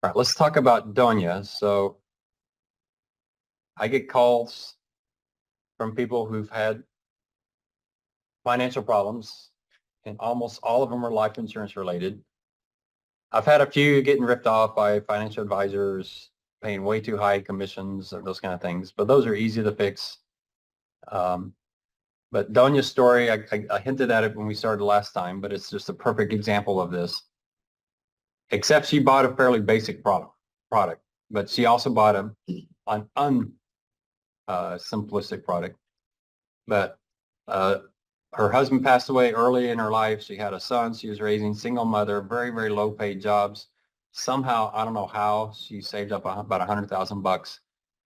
All right, let's talk about Donia. So I get calls from people who've had financial problems, and almost all of them are life insurance related. I've had a few getting ripped off by financial advisors, paying way too high commissions and those kind of things, but those are easy to fix. Um, but Donia's story, I hinted at it when we started last time, but it's just a perfect example of this. Except she bought a fairly basic product, but she also bought an simplistic product. But uh, her husband passed away early in her life. She had a son. She was raising single mother, very, very low paid jobs. Somehow, I don't know how, she saved up about $100,000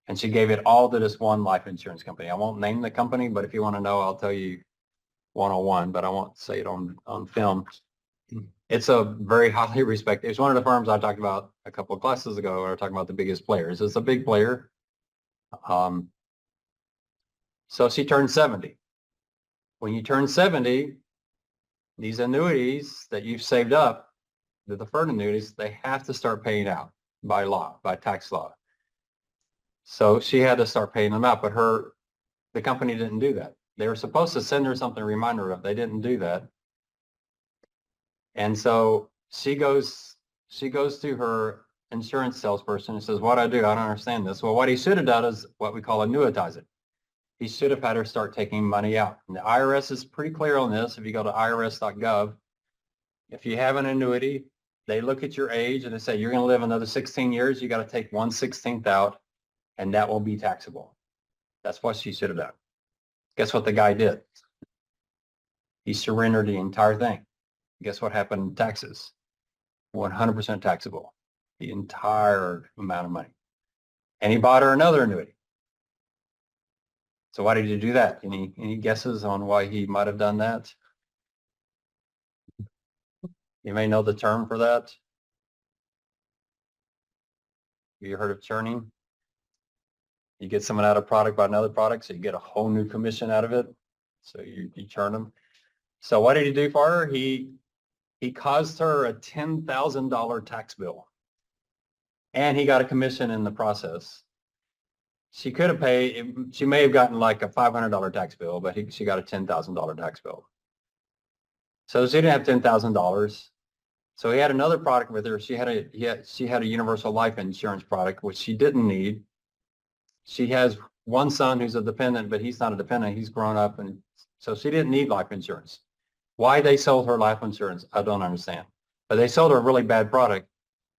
and she gave it all to this one life insurance company. I won't name the company, but if you want to know, I'll tell you 101, but I won't say it on film. It's a very highly respected. It's one of the firms I talked about a couple of classes ago where I talking about the biggest players. It's a big player. So she turned 70. When you turn 70, these annuities that you've saved up, the deferred annuities, they have to start paying out by law, by tax law. So she had to start paying them out, but the company didn't do that. They were supposed to send her something, a reminder of. They didn't do that. And so she goes to her insurance salesperson and says, what I do, I don't understand this. Well, what he should have done is what we call annuitize it. He should have had her start taking money out. And the IRS is pretty clear on this. If you go to irs.gov, if you have an annuity, they look at your age and they say, you're going to live another 16 years. You got to take 1/16 out and that will be taxable. That's what she should have done. Guess what the guy did? He surrendered the entire thing. Guess what happened in taxes? 100% taxable, the entire amount of money. And he bought her another annuity. So why did you do that? Any guesses on why he might have done that? You may know the term for that. Have you heard of churning? You get someone out of product by another product, so you get a whole new commission out of it. So you churn them. So what did he do for her? He caused her a $10,000 tax bill. And he got a commission in the process. She could have paid, she may have gotten like a $500 tax bill, but she got a $10,000 tax bill. So she didn't have $10,000. So he had another product with her. She had a universal life insurance product, which she didn't need. She has one son who's a dependent, but he's not a dependent. He's grown up, and so she didn't need life insurance. Why they sold her life insurance, I don't understand. But they sold her a really bad product.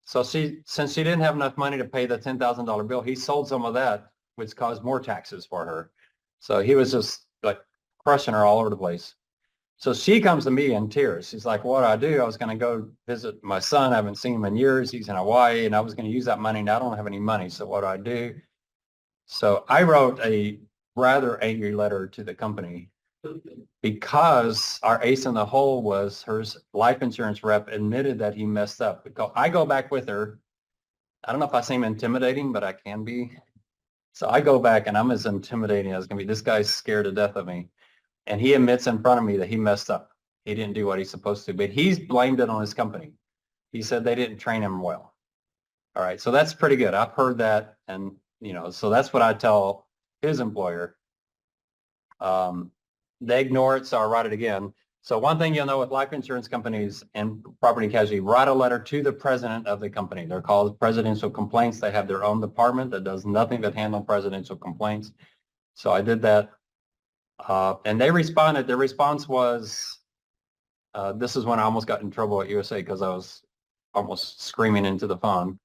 So since she didn't have enough money to pay the $10,000 bill, he sold some of that, which caused more taxes for her. So he was just like crushing her all over the place. So she comes to me in tears. She's like, what do I do? I was going to go visit my son. I haven't seen him in years. He's in Hawaii, and I was going to use that money. Now I don't have any money. So what do I do? So I wrote a rather angry letter to the company because our ace in the hole was her life insurance rep admitted that he messed up. Because I go back with her. I don't know if I seem intimidating, but I can be. So I go back and I'm as intimidating as can be. This guy's scared to death of me. And he admits in front of me that he messed up. He didn't do what he's supposed to, but he's blamed it on his company. He said they didn't train him well. All right, so that's pretty good. I've heard that, and so that's what I tell his employer. They ignore it, so I write it again. So one thing you'll know with life insurance companies and property and casualty, write a letter to the president of the company. They're called presidential complaints. They have their own department that does nothing but handle presidential complaints. So I did that. And they responded. Their response was, this is when I almost got in trouble at USA because I was almost screaming into the phone.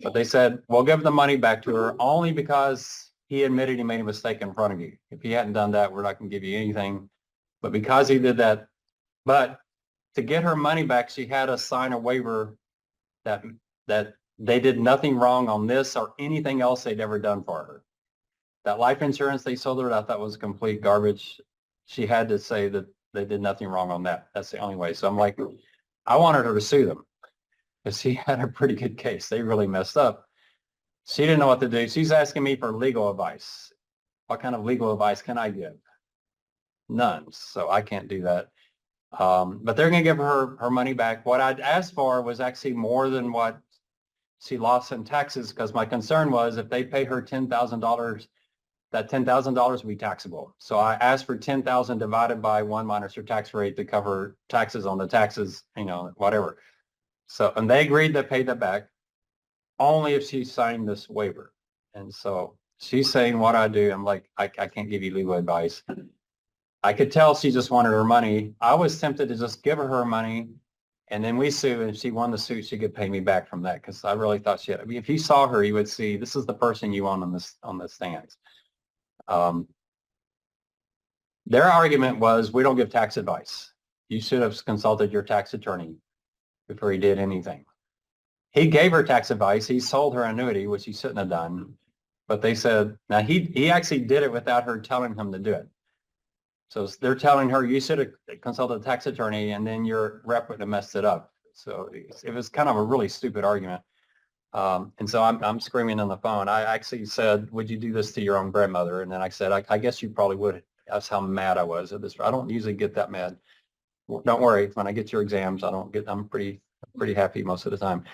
But they said, we'll give the money back to her only because he admitted he made a mistake in front of you. If he hadn't done that, we're not going to give you anything. But because he did that, but to get her money back, she had to sign a waiver that they did nothing wrong on this or anything else they'd ever done for her. That life insurance they sold her, I thought was complete garbage. She had to say that they did nothing wrong on that. That's the only way. So I'm like, I wanted her to sue them because she had a pretty good case. They really messed up. She didn't know what to do. She's asking me for legal advice. What kind of legal advice can I give? None. So I can't do that. But they're going to give her money back. What I'd asked for was actually more than what she lost in taxes because my concern was if they pay her $10,000, that $10,000 would be taxable. So I asked for 10,000 divided by 1 minus her tax rate to cover taxes on the taxes, whatever. So, and they agreed to pay that back only if she signed this waiver. And so she's saying what I do. I'm like, I can't give you legal advice. I could tell she just wanted her money. I was tempted to just give her money and then we sue, and if she won the suit, she could pay me back from that because I really thought she had. I mean, if you saw her, you would see this is the person you want on the stands. Their argument was, we don't give tax advice. You should have consulted your tax attorney before he did anything. He gave her tax advice. He sold her annuity, which he shouldn't have done. But they said, now he actually did it without her telling him to do it. So they're telling her, you should have consulted a tax attorney and then your rep would have messed it up. So it was kind of a really stupid argument. And so I'm screaming on the phone. I actually said, would you do this to your own grandmother? And then I said, I guess you probably would. That's how mad I was at this. I don't usually get that mad. Don't worry. When I get your exams, I'm pretty happy most of the time.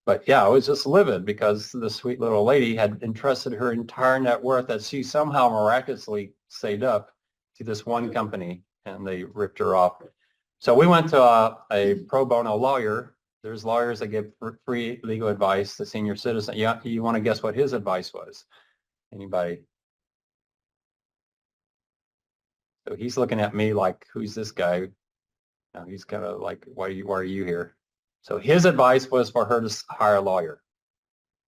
But yeah, I was just livid because the sweet little lady had entrusted her entire net worth that she somehow miraculously saved up to this one company, and they ripped her off. So we went to a pro bono lawyer. There's lawyers that give free legal advice to senior citizens. Yeah, you want to guess what his advice was? Anybody? So he's looking at me like, who's this guy? Now he's kind of like, why are you here? So his advice was for her to hire a lawyer.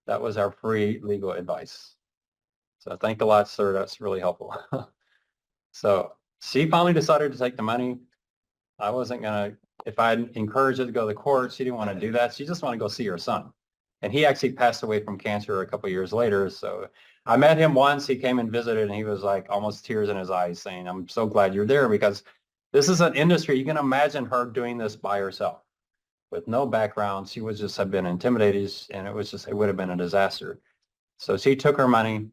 That was our free legal advice. So thank a lot, sir. That's really helpful. So she finally decided to take the money. I wasn't going to, if I'd encouraged her to go to the court, she didn't want to do that. She just wanted to go see her son. And he actually passed away from cancer a couple of years later. So I met him once. He came and visited, and he was like almost tears in his eyes saying, I'm so glad you're there, because this is an industry. You can imagine her doing this by herself with no background. She would just have been intimidated, and it would have been a disaster. So she took her money.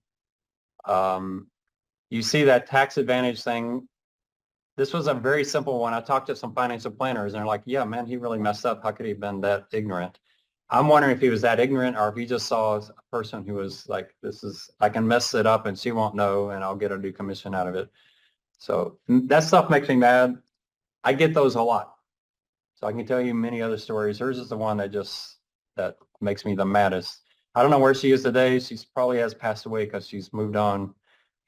You see that tax advantage thing. This was a very simple one. I talked to some financial planners, and they're like, yeah, man, he really messed up. How could he have been that ignorant? I'm wondering if he was that ignorant, or if he just saw a person who was like, I can mess it up and she won't know, and I'll get a new commission out of it. So that stuff makes me mad. I get those a lot. So I can tell you many other stories. Hers is the one that makes me the maddest. I don't know where she is today. She's probably has passed away because she's moved on.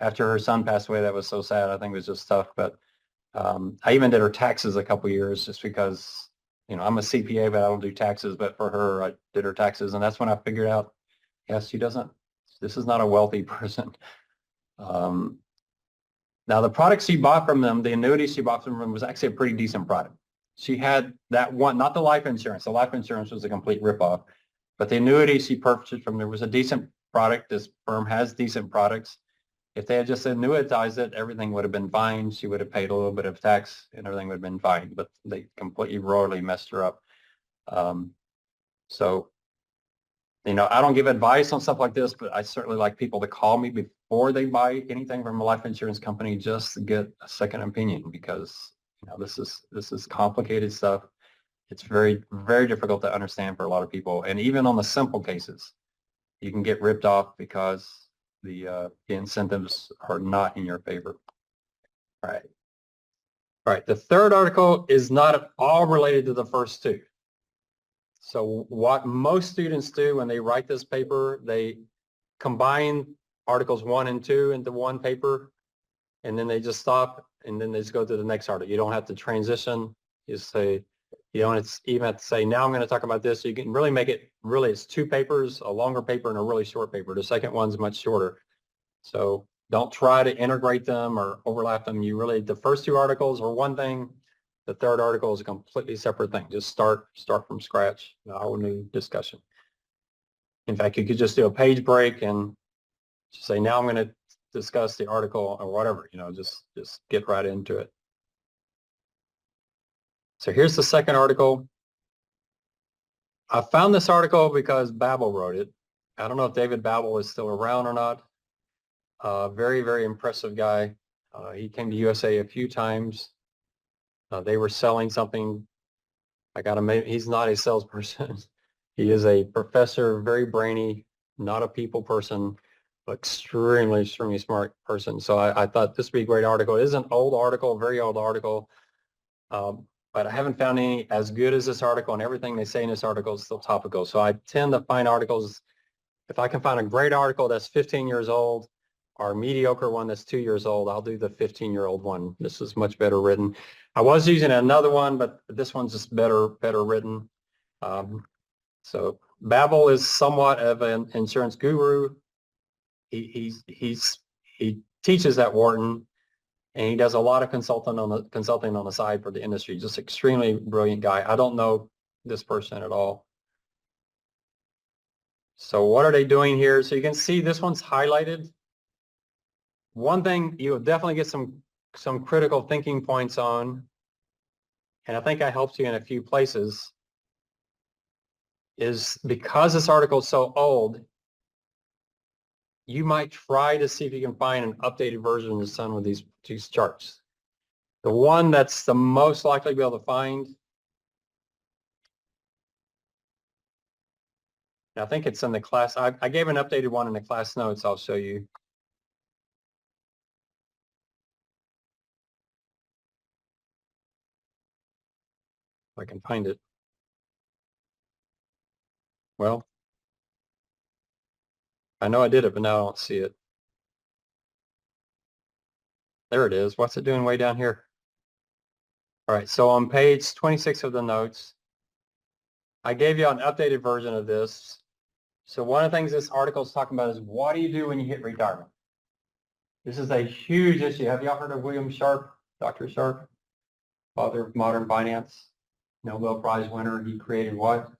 After her son passed away, that was so sad. I think it was just tough. But I even did her taxes a couple of years just because, I'm a CPA, but I don't do taxes. But for her, I did her taxes. And that's when I figured out, yes, this is not a wealthy person. Now, the products she bought from them, the annuity she bought from them was actually a pretty decent product. She had that one, not the life insurance. The life insurance was a complete ripoff. But the annuity she purchased from there was a decent product. This firm has decent products. If they had just annuitized it, everything would have been fine. She would have paid a little bit of tax and everything would have been fine. But they completely royally messed her up. So, I don't give advice on stuff like this, but I certainly like people to call me before they buy anything from a life insurance company just to get a second opinion, because this is complicated stuff. It's very, very difficult to understand for a lot of people. And even on the simple cases, you can get ripped off because the incentives are not in your favor. All right. All right. The third article is not at all related to the first two. So what most students do when they write this paper, they combine articles 1 and 2 into one paper, and then they just stop, and then they just go to the next article. You don't have to transition. You say, you don't even have to say, now I'm going to talk about this. So you can really make it, it's 2 papers, a longer paper and a really short paper. The second one's much shorter. So don't try to integrate them or overlap them. The first 2 articles are one thing. The third article is a completely separate thing. Just start from scratch, a whole new discussion. In fact, you could just do a page break and just say, now I'm going to discuss the article or whatever, just get right into it. So here's the second article. I found this article because Babel wrote it. I don't know if David Babel is still around or not. Very, very impressive guy. He came to USA a few times. They were selling something. He's not a salesperson. He is a professor, very brainy, not a people person, but extremely, extremely smart person. So I thought this would be a great article. It is an old article, very old article, but I haven't found any as good as this article, and everything they say in this article is still topical. So I tend to find articles, if I can find a great article that's 15 years old or a mediocre one that's 2 years old, I'll do the 15-year-old one. This is much better written. I was using another one, but this one's just better written. So Babel is somewhat of an insurance guru. He teaches at Wharton, and he does a lot of consulting on the side for the industry. Just extremely brilliant guy. I don't know this person at all. So what are they doing here? So you can see this one's highlighted. One thing you'll definitely get some critical thinking points on, and I think I helped you in a few places, is because this article is so old, you might try to see if you can find an updated version of some of these charts. The one that's the most likely to be able to find, I think it's in the class. I gave an updated one in the class notes. I'll show you. If I can find it. Well, I know I did it, but now I don't see it. There it is. What's it doing way down here? All right, so on page 26 of the notes, I gave you an updated version of this. So one of the things this article is talking about is what do you do when you hit retirement? This is a huge issue. Have y'all heard of William Sharpe, Dr. Sharpe, father of modern finance, Nobel Prize winner? He created what?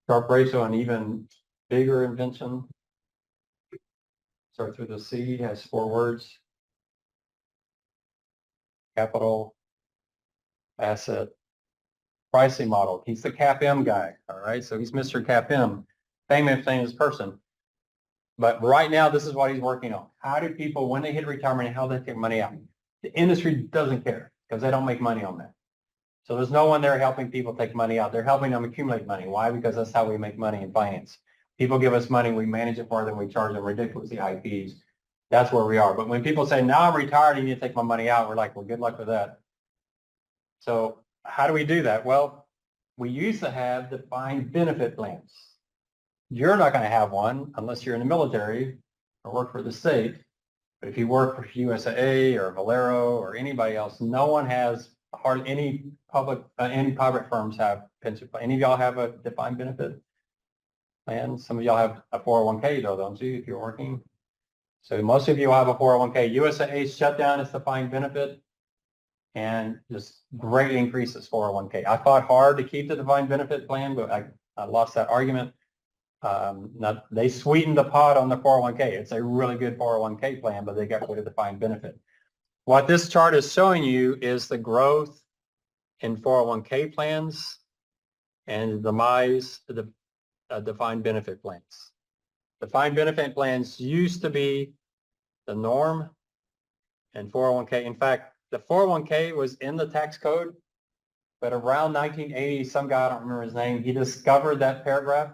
Sharpe ratio, an even bigger invention. Starts with a C, has 4 words. Capital, asset, pricing model. He's the CAPM guy, all right? So he's Mr. CAPM, famous person. But right now, this is what he's working on. How do people, when they hit retirement, how they take money out? The industry doesn't care because they don't make money on that. So there's no one there helping people take money out. They're helping them accumulate money. Why? Because that's how we make money in finance. People give us money, we manage it for them, we charge them ridiculously high fees. That's where we are. But when people say, now I'm retired, you need to take my money out, we're like, well, good luck with that. So how do we do that? Well, we used to have defined benefit plans. You're not going to have one unless you're in the military or work for the state. But if you work for UTSA or Valero or anybody else, no one has any private firms have pension plan. Any of y'all have a defined benefit plan? Some of y'all have a 401k though, don't you, if you're working? So most of you have a 401k. UTSA shut down its defined benefit and just greatly increased its 401k. I fought hard to keep the defined benefit plan, but I lost that argument. Now they sweetened the pot on the 401k. It's a really good 401k plan, but they got rid of the defined benefit. What this chart is showing you is the growth in 401k plans and the demise of the defined benefit plans. Defined benefit plans used to be the norm, and 401k. In fact, the 401k was in the tax code, but around 1980, some guy, I don't remember his name, he discovered that paragraph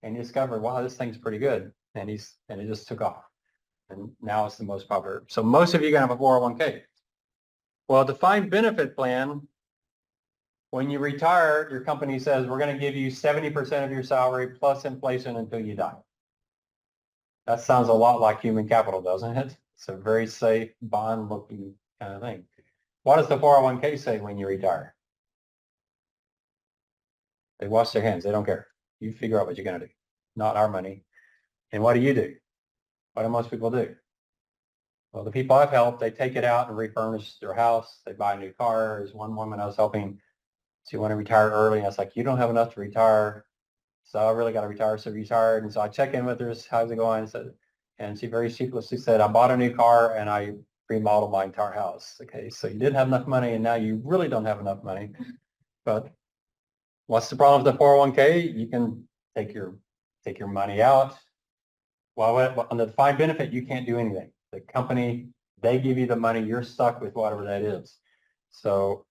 and he discovered, wow, this thing's pretty good. And it just took off. And now it's the most popular. So most of you are going to have a 401k. Well, a defined benefit plan, when you retire, your company says, we're going to give you 70% of your salary plus inflation until you die. That sounds a lot like human capital, doesn't it? It's a very safe, bond-looking kind of thing. What does the 401k say when you retire? They wash their hands. They don't care. You figure out what you're going to do. Not our money. And what do you do? What do most people do? Well, the people I've helped, they take it out and refurnish their house. They buy a new car. There's one woman I was helping. She wanted to retire early. And I was like, you don't have enough to retire. So I really got to retire. So retired. And so I check in with her. How's it going? And she very sheepishly said, I bought a new car and I remodeled my entire house. Okay, so you didn't have enough money and now you really don't have enough money. But what's the problem with the 401k? You can take your money out. Well, on the defined benefit, you can't do anything. The company, they give you the money. You're stuck with whatever that is. So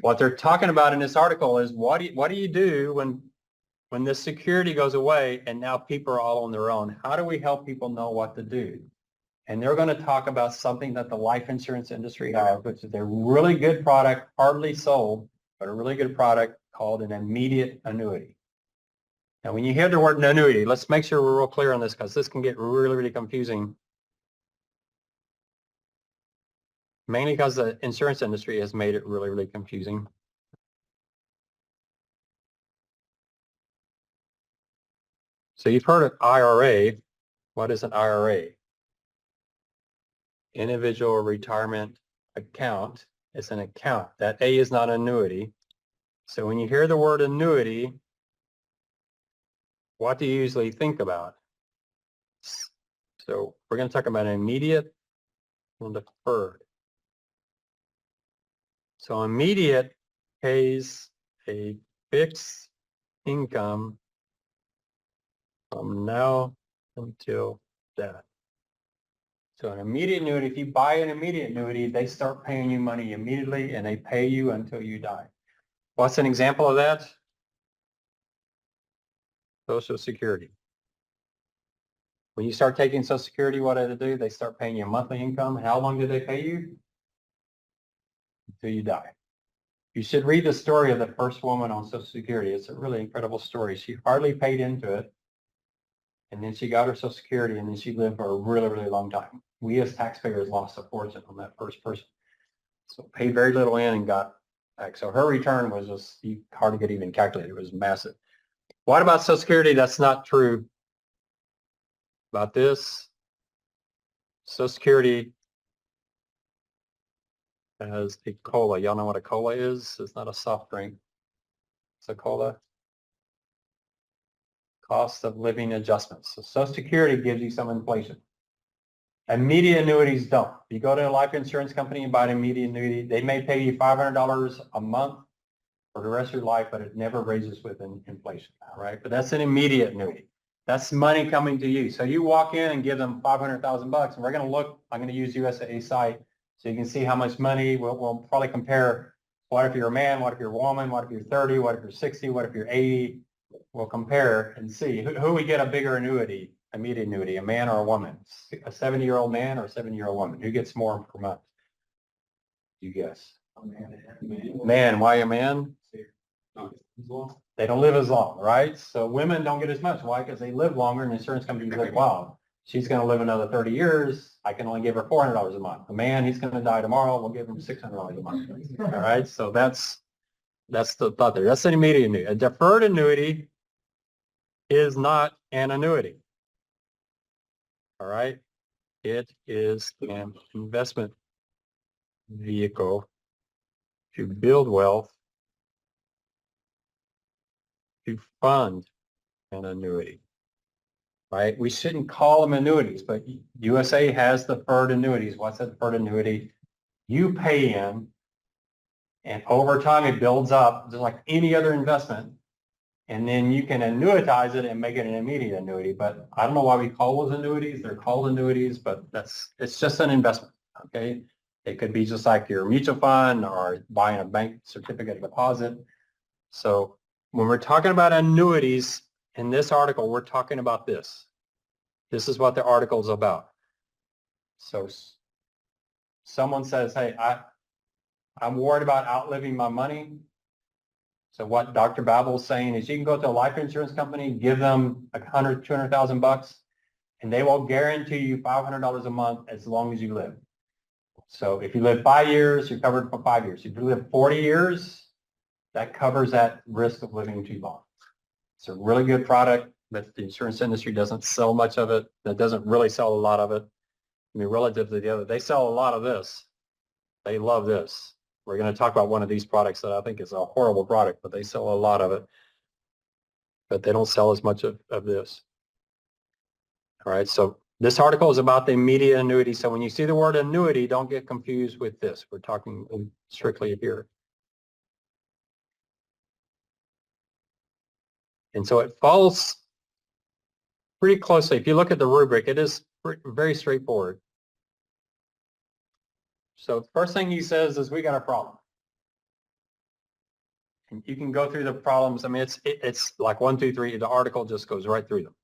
What they're talking about in this article is what do you do when this security goes away and now people are all on their own? How do we help people know what to do? And they're going to talk about something that the life insurance industry has, which is a really good product, hardly sold, but a really good product called an immediate annuity. Now, when you hear the word annuity, let's make sure we're real clear on this because this can get really, really confusing. Mainly because the insurance industry has made it really, really confusing. So you've heard of IRA. What is an IRA? Individual retirement account. It's an account. That A is not annuity. So when you hear the word annuity, what do you usually think about? So we're going to talk about immediate and deferred. So immediate pays a fixed income from now until death. So an immediate annuity, if you buy an immediate annuity, they start paying you money immediately and they pay you until you die. What's an example of that? Social Security. When you start taking Social Security, what do they do? They start paying you a monthly income. How long do they pay you? Until you die. You should read the story of the first woman on Social Security. It's a really incredible story. She hardly paid into it. And then she got her Social Security and then she lived for a really, really long time. We as taxpayers lost a fortune on that first person. So paid very little in and got back. So her return was just hard to get even calculated. It was massive. What about Social Security? That's not true. About this, Social Security has a COLA. Y'all know what a COLA is? It's not a soft drink. It's a COLA. Cost of living adjustments. So Social Security gives you some inflation. Immediate annuities don't. If you go to a life insurance company and buy an immediate annuity, they may pay you $500 a month for the rest of your life, but it never raises with inflation, right? But that's an immediate annuity. That's money coming to you. So you walk in and give them 500,000 bucks, and we're going to look. I'm going to use USAA site so you can see how much money. We'll probably compare. What if you're a man? What if you're a woman? What if you're 30? What if you're 60? What if you're 80? We'll compare and see who we get a bigger annuity, immediate annuity, a man or a woman, a 70-year-old man or a 70-year-old woman. Who gets more per month? You guess. Man, why a man? They don't live as long, right? So women don't get as much. Why? Because they live longer and insurance companies live, wow, she's going to live another 30 years. I can only give her $400 a month. A man, he's going to die tomorrow. We'll give him $600 a month. All right. So that's the thought there. That's an immediate annuity. A deferred annuity is not an annuity. All right. It is an investment vehicle to build wealth, to fund an annuity, right? We shouldn't call them annuities, but USA has deferred annuities. What's a deferred annuity? You pay in, and over time it builds up just like any other investment, and then you can annuitize it and make it an immediate annuity. But I don't know why we call those annuities. They're called annuities, but it's just an investment, okay? It could be just like your mutual fund or buying a bank certificate deposit. So when we're talking about annuities in this article, we're talking about this. This is what the article is about. So someone says, hey, I'm worried about outliving my money. So what Dr. Babel is saying is you can go to a life insurance company, give them 100, 200,000 bucks, and they will guarantee you $500 a month as long as you live. So if you live 5 years, you're covered for 5 years. If you live 40 years, that covers that risk of living too long. It's a really good product, but the insurance industry doesn't sell much of it. That doesn't really sell a lot of it. I mean, relative to the other, they sell a lot of this. They love this. We're going to talk about one of these products that I think is a horrible product, but they sell a lot of it. But they don't sell as much of this. All right, so this article is about the immediate annuity. So when you see the word annuity, don't get confused with this. We're talking strictly here. And so it follows pretty closely. If you look at the rubric, it is very straightforward. So the first thing he says is we got a problem. And you can go through the problems. I mean, it's like 1, 2, 3. The article just goes right through them.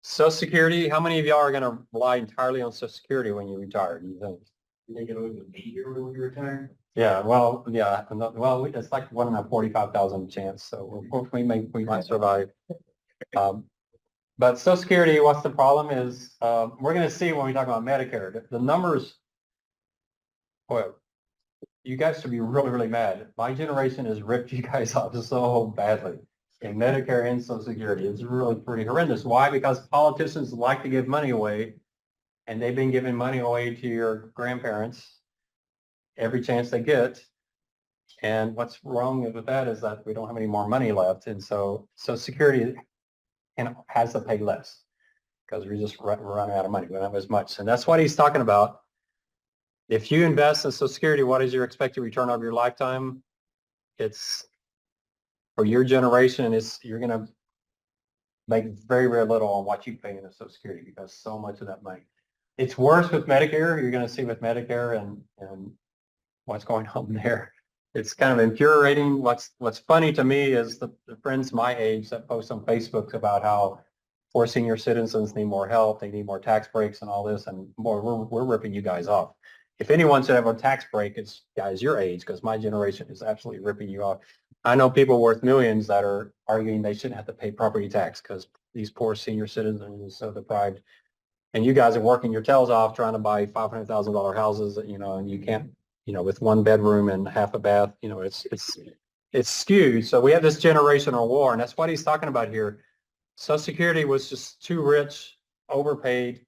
Social Security, how many of y'all are going to rely entirely on Social Security when you retire, do you think? You think it'll even be here when we retire? Yeah, well, yeah, well, it's like 1 in a 45,000 chance, so we might survive. But Social Security, what's the problem is, we're going to see when we talk about Medicare, the numbers, boy, you guys should be really, really mad. My generation has ripped you guys off so badly in Medicare and Social Security. It's really pretty horrendous. Why? Because politicians like to give money away, and they've been giving money away to your grandparents every chance they get. And what's wrong with that is that we don't have any more money left. And so Social Security has to pay less because we're just running out of money. We don't have as much. And that's what he's talking about. If you invest in Social Security, what is your expected return over your lifetime? It's for your generation, you're going to make very, very little on what you pay in Social Security because so much of that money. It's worse with Medicare. You're going to see with Medicare and what's going on there. It's kind of infuriating. What's funny to me is the friends my age that post on Facebook about how poor senior citizens need more help, they need more tax breaks and all this, and boy, we're ripping you guys off. If anyone should have a tax break, it's guys your age, because my generation is absolutely ripping you off. I know people worth millions that are arguing they shouldn't have to pay property tax because these poor senior citizens are so deprived. And you guys are working your tails off trying to buy $500,000 houses, and you can't, with 1 bedroom and half a bath, it's skewed. So we have this generational war, and that's what he's talking about here. Social Security was just too rich, overpaid,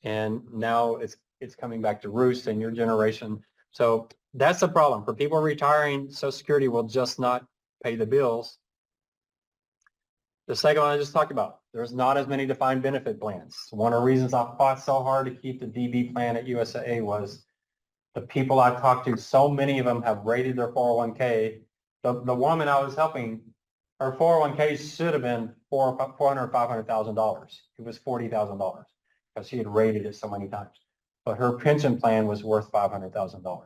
and now it's coming back to roost in your generation. So that's the problem. For people retiring, Social Security will just not pay the bills. The second one I just talked about, there's not as many defined benefit plans. One of the reasons I fought so hard to keep the DB plan at UTSA was the people I talked to, so many of them have rated their 401k. The woman I was helping, her 401k should have been $400,000 or $500,000. It was $40,000 because she had rated it so many times. But her pension plan was worth $500,000.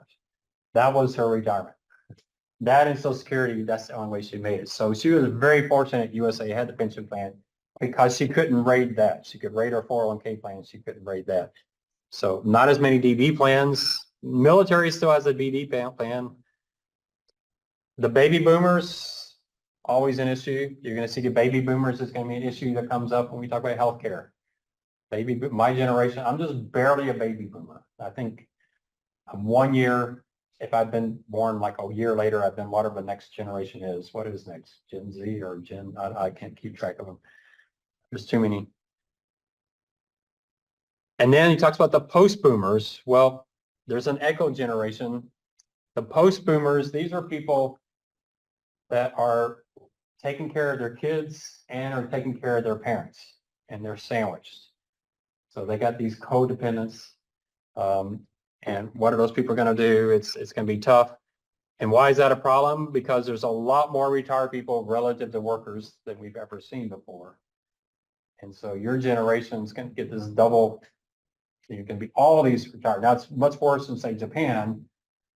That was her retirement. That and Social Security, that's the only way she made it. So she was very fortunate UTSA had the pension plan because she couldn't rate that. She could rate her 401k plan. She couldn't rate that. So not as many DB plans. Military still has a DB plan. The baby boomers, always an issue. You're going to see the baby boomers is going to be an issue that comes up when we talk about healthcare. My generation, I'm just barely a baby boomer. I think I'm 1 year. If I've been born like a year later, I've been whatever the next generation is. What is next? Gen Z or Gen? I can't keep track of them. There's too many. And then he talks about the post-boomers. Well, there's an echo generation. The post-boomers, these are people that are taking care of their kids and are taking care of their parents, and they're sandwiched. So they got these codependents. And what are those people going to do? It's going to be tough. And why is that a problem? Because there's a lot more retired people relative to workers than we've ever seen before. And so your generation is going to get this double. You can be all these retired. Now it's much worse than say Japan,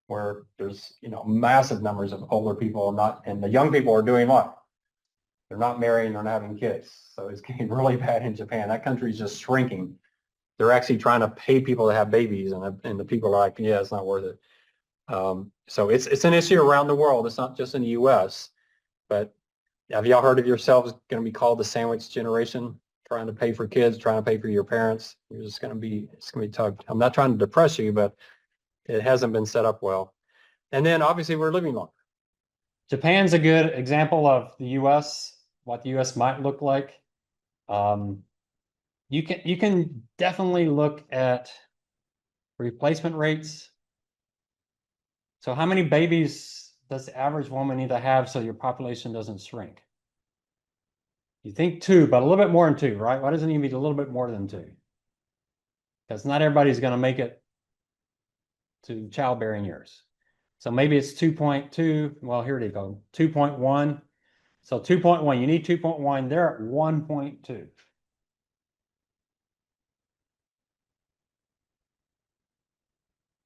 where there's massive numbers of older people, and the young people are doing what? They're not marrying, they're not having kids. So it's getting really bad in Japan. That country is just shrinking. They're actually trying to pay people to have babies, and the people are like, yeah, it's not worth it. So it's an issue around the world. It's not just in the U.S. But have y'all heard of yourselves going to be called the sandwich generation? Trying to pay for kids, trying to pay for your parents. It's going to be tough. I'm not trying to depress you, but it hasn't been set up well. And then obviously we're living longer. Japan's a good example of the U.S., what the U.S. might look like. You can definitely look at replacement rates. So how many babies does the average woman need to have so your population doesn't shrink? You think 2, but a little bit more than 2, right? Why doesn't it need to be a little bit more than 2? Because not everybody's going to make it to childbearing years. So maybe it's 2.2. Well, here it goes, 2.1. So 2.1, you need 2.1. They're at 1.2.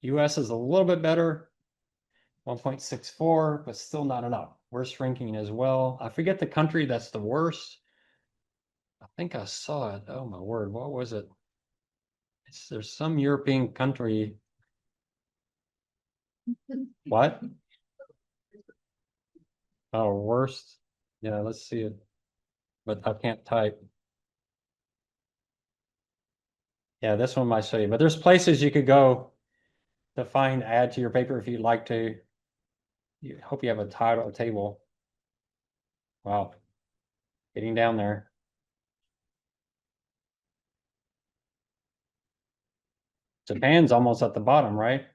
US is a little bit better. 1.64, but still not enough. We're shrinking as well. I forget the country that's the worst. I think I saw it. Oh my word, what was it? There's some European country. What? Oh, worst. Yeah, let's see it. But I can't type. Yeah, this one might show you, but there's places you could go to find, add to your paper if you'd like to. You hope you have a title, a table. Wow. Getting down there. Japan's almost at the bottom, right?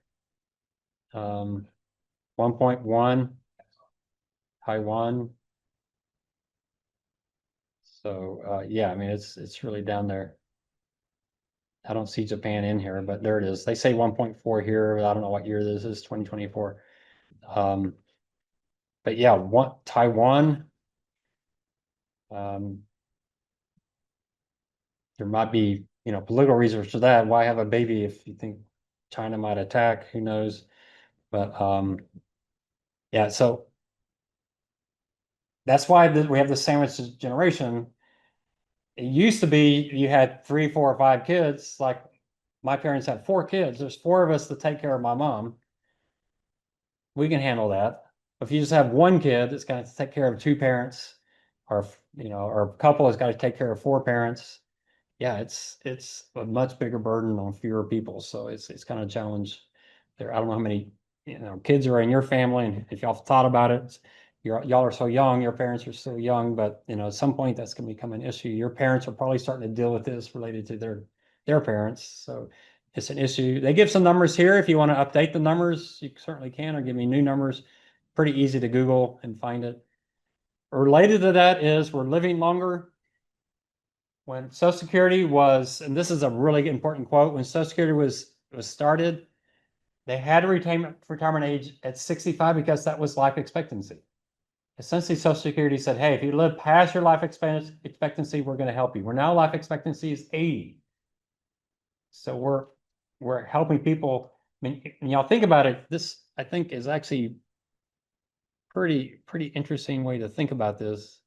1.1, Taiwan. So yeah, I mean it's really down there. I don't see Japan in here, but there it is. They say 1.4 here. I don't know what year this is, 2024. But yeah, Taiwan. There might be, political reasons for that. Why have a baby if you think China might attack? Who knows? But yeah, so that's why we have the sandwich generation. It used to be you had 3, 4, or 5 kids. Like my parents had 4 kids. There's 4 of us to take care of my mom. We can handle that. If you just have 1 kid, it's going to take care of 2 parents, or or a couple has got to take care of 4 parents. Yeah, it's a much bigger burden on fewer people. So it's kind of a challenge there. I don't know how many kids are in your family, and if y'all thought about it, y'all are so young, your parents are so young, but at some point that's going to become an issue. Your parents are probably starting to deal with this related to their parents. So it's an issue. They give some numbers here. If you want to update the numbers, you certainly can, or give me new numbers. Pretty easy to Google and find it. Related to that is we're living longer. When Social Security was, and this is a really important quote, when Social Security was started, they had a retirement age at 65 because that was life expectancy. Essentially, Social Security said, hey, if you live past your life expectancy, we're going to help you. We're now life expectancy is 80. So we're helping people. I mean, y'all think about it, this I think is actually pretty interesting way to think about this.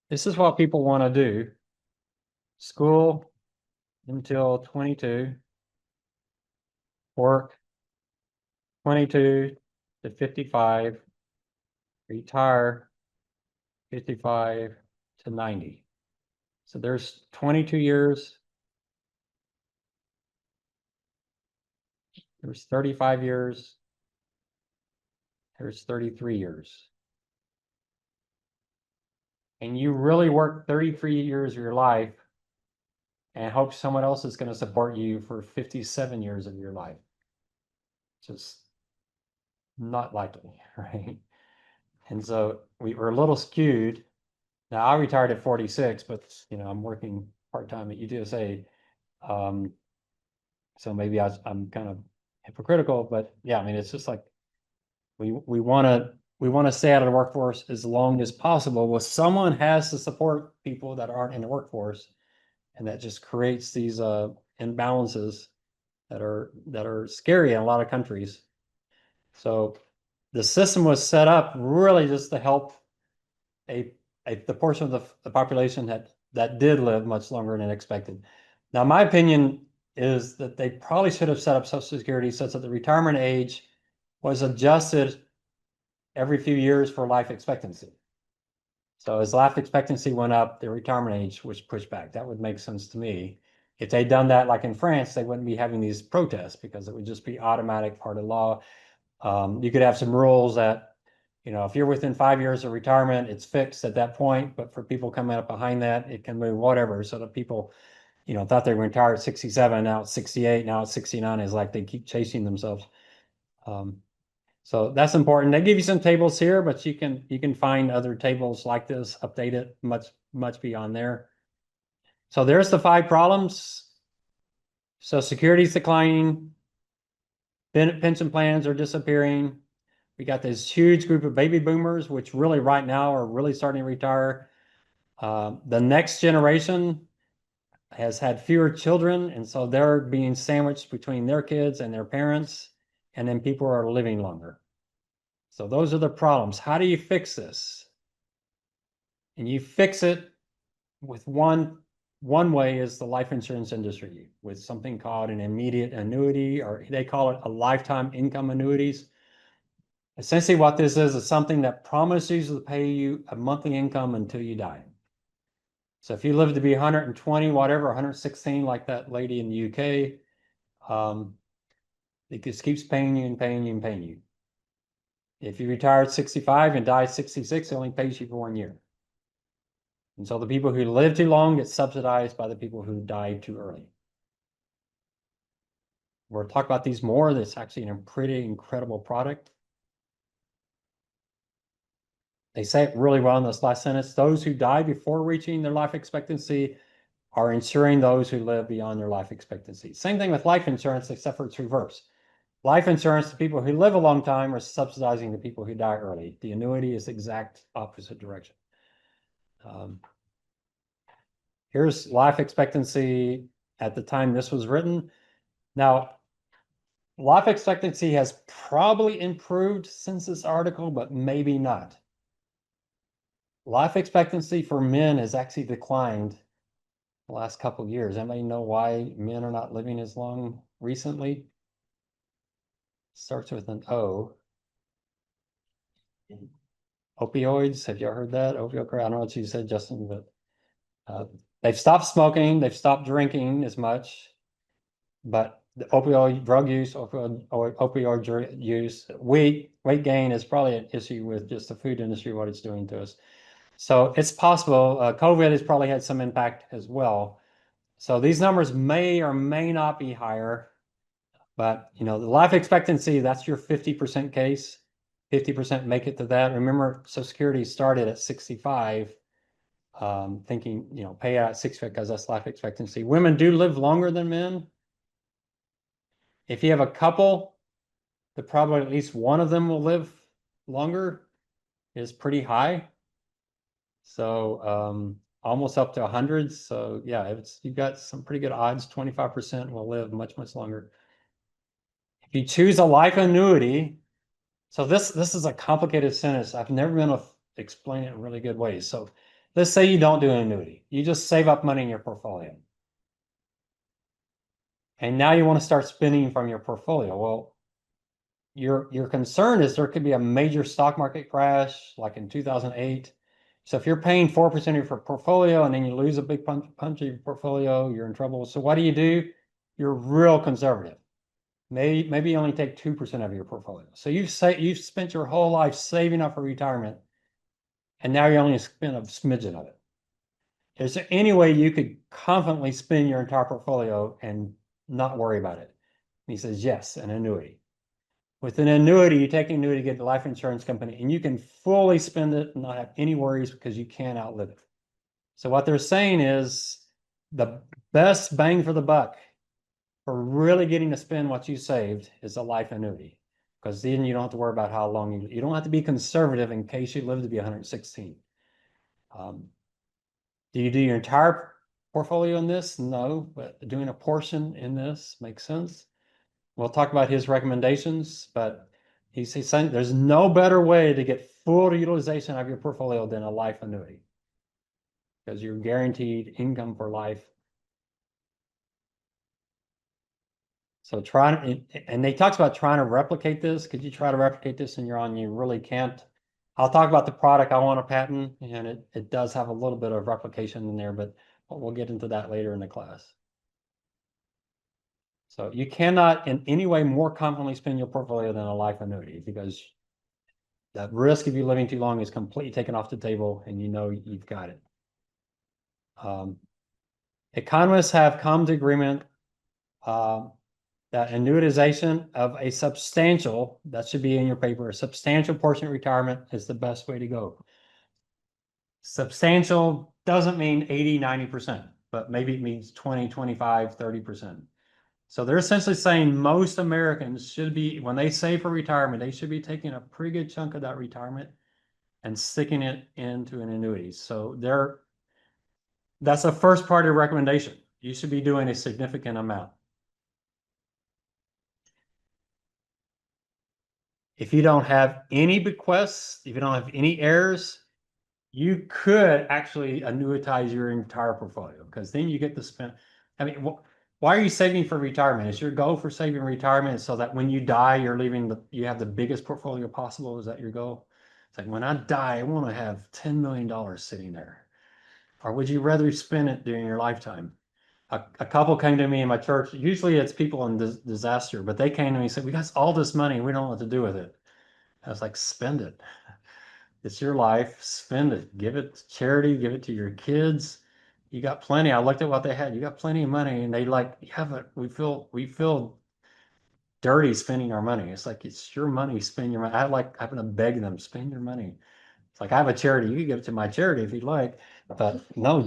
This is what people want to do. School until 22, work 22 to 55, retire 55 to 90. So there's 22 years. There's 35 years. There's 33 years. And you really work 33 years of your life and hope someone else is going to support you for 57 years of your life. Just not likely, right? And so we were a little skewed. Now I retired at 46, but I'm working part-time at UTSA. So maybe I'm kind of hypocritical, but yeah, I mean, it's just like we want to stay out of the workforce as long as possible. Well, someone has to support people that aren't in the workforce, and that just creates these imbalances that are scary in a lot of countries. So the system was set up really just to help the portion of the population that did live much longer than expected. Now, my opinion is that they probably should have set up Social Security such that the retirement age was adjusted every few years for life expectancy. So as life expectancy went up, the retirement age was pushed back. That would make sense to me. If they'd done that like in France, they wouldn't be having these protests because it would just be automatic part of law. You could have some rules that, if you're within 5 years of retirement, it's fixed at that point. But for people coming up behind that, it can move whatever. So that people, thought they were retired at 67, now it's 68, now it's 69. Is like they keep chasing themselves. So that's important. They give you some tables here, but you can find other tables like this, update it much beyond there. So there's the 5 problems. So security is declining. Pension plans are disappearing. We got this huge group of baby boomers, which really right now are really starting to retire. The next generation, has had fewer children, and so they're being sandwiched between their kids and their parents, and then people are living longer. So those are the problems. How do you fix this? And you fix it with one way is the life insurance industry with something called an immediate annuity, or they call it a lifetime income annuities. Essentially what this is something that promises to pay you a monthly income until you die. So if you live to be 120, whatever, 116, like that lady in the UK, it just keeps paying you and paying you and paying you. If you retire at 65 and die at 66, it only pays you for 1 year. And so the people who live too long get subsidized by the people who died too early. We'll talk about these more. That's actually a pretty incredible product. They say it really well in this last sentence. Those who die before reaching their life expectancy are insuring those who live beyond their life expectancy. Same thing with life insurance, except for it's reverse. Life insurance, the people who live a long time are subsidizing the people who die early. The annuity is the exact opposite direction. Here's life expectancy at the time this was written. Now, life expectancy has probably improved since this article, but maybe not. Life expectancy for men has actually declined the last couple of years. Anybody know why men are not living as long recently? Starts with an O. Opioids, have you ever heard that? Opioid, I don't know what you said, Justin, but they've stopped smoking, they've stopped drinking as much, but the opioid drug use, opioid use, weight gain is probably an issue with just the food industry, what it's doing to us. So it's possible. COVID has probably had some impact as well. So these numbers may or may not be higher, but you know, the life expectancy, that's your 50% case. 50% make it to that. Remember, Social Security started at 65, thinking, you know, pay out at 65 because that's life expectancy. Women do live longer than men. If you have a couple, the probably at least one of them will live longer is pretty high. So almost up to 100. So yeah, you've got some pretty good odds. 25% will live much, much longer. If you choose a life annuity, so this is a complicated sentence. I've never been able to explain it in really good ways. So let's say you don't do an annuity. You just save up money in your portfolio. And now you want to start spending from your portfolio. Well, your concern is there could be a major stock market crash like in 2008. So if you're paying 4% of your portfolio and then you lose a big punch of your portfolio, you're in trouble. So what do? You're real conservative. Maybe you only take 2% of your portfolio. So you've spent your whole life saving up for retirement, and now you only spend a smidgen of it. Is there any way you could confidently spend your entire portfolio and not worry about it? And he says, yes, an annuity. With an annuity, you take an annuity, get the life insurance company, and you can fully spend it and not have any worries because you can't outlive it. So what they're saying is the best bang for the buck for really getting to spend what you saved is a life annuity, because then you don't have to worry about how long you don't have to be conservative in case you live to be 116. Do you do your entire portfolio in this? No, but doing a portion in this makes sense. We'll talk about his recommendations, but he's saying there's no better way to get full utilization of your portfolio than a life annuity, because you're guaranteed income for life. So and they talks about trying to replicate this. Could you try to replicate this and you're on? You really can't. I'll talk about the product I want to patent, and it does have a little bit of replication in there, but we'll get into that later in the class. So you cannot in any way more confidently spend your portfolio than a life annuity, because that risk of you living too long is completely taken off the table, and you know you've got it. Economists have come to agreement that annuitization of a substantial, that should be in your paper, a substantial portion of retirement is the best way to go. Substantial doesn't mean 80, 90%, but maybe it means 20, 25, 30%. So they're essentially saying most Americans should be, when they save for retirement, they should be taking a pretty good chunk of that retirement and sticking it into an annuity. So that's a first part of the recommendation. You should be doing a significant amount. If you don't have any bequests, if you don't have any heirs, you could actually annuitize your entire portfolio because then you get to spend. I mean, why are you saving for retirement? Is your goal for saving retirement so that when you die, you're leaving you have the biggest portfolio possible? Is that your goal? It's like when I die, I want to have $10 million sitting there. Or would you rather spend it during your lifetime? A couple came to me in my church. Usually it's people in disaster, but they came to me and said, we got all this money. We don't know what to do with it. I was like, spend it. It's your life. Spend it. Give it to charity. Give it to your kids. You got plenty. I looked at what they had. You got plenty of money, and they like, yeah, but we feel dirty spending our money. It's like it's your money. Spend your money. I like having to beg them, spend your money. It's like I have a charity. You can give it to my charity if you'd like, but no,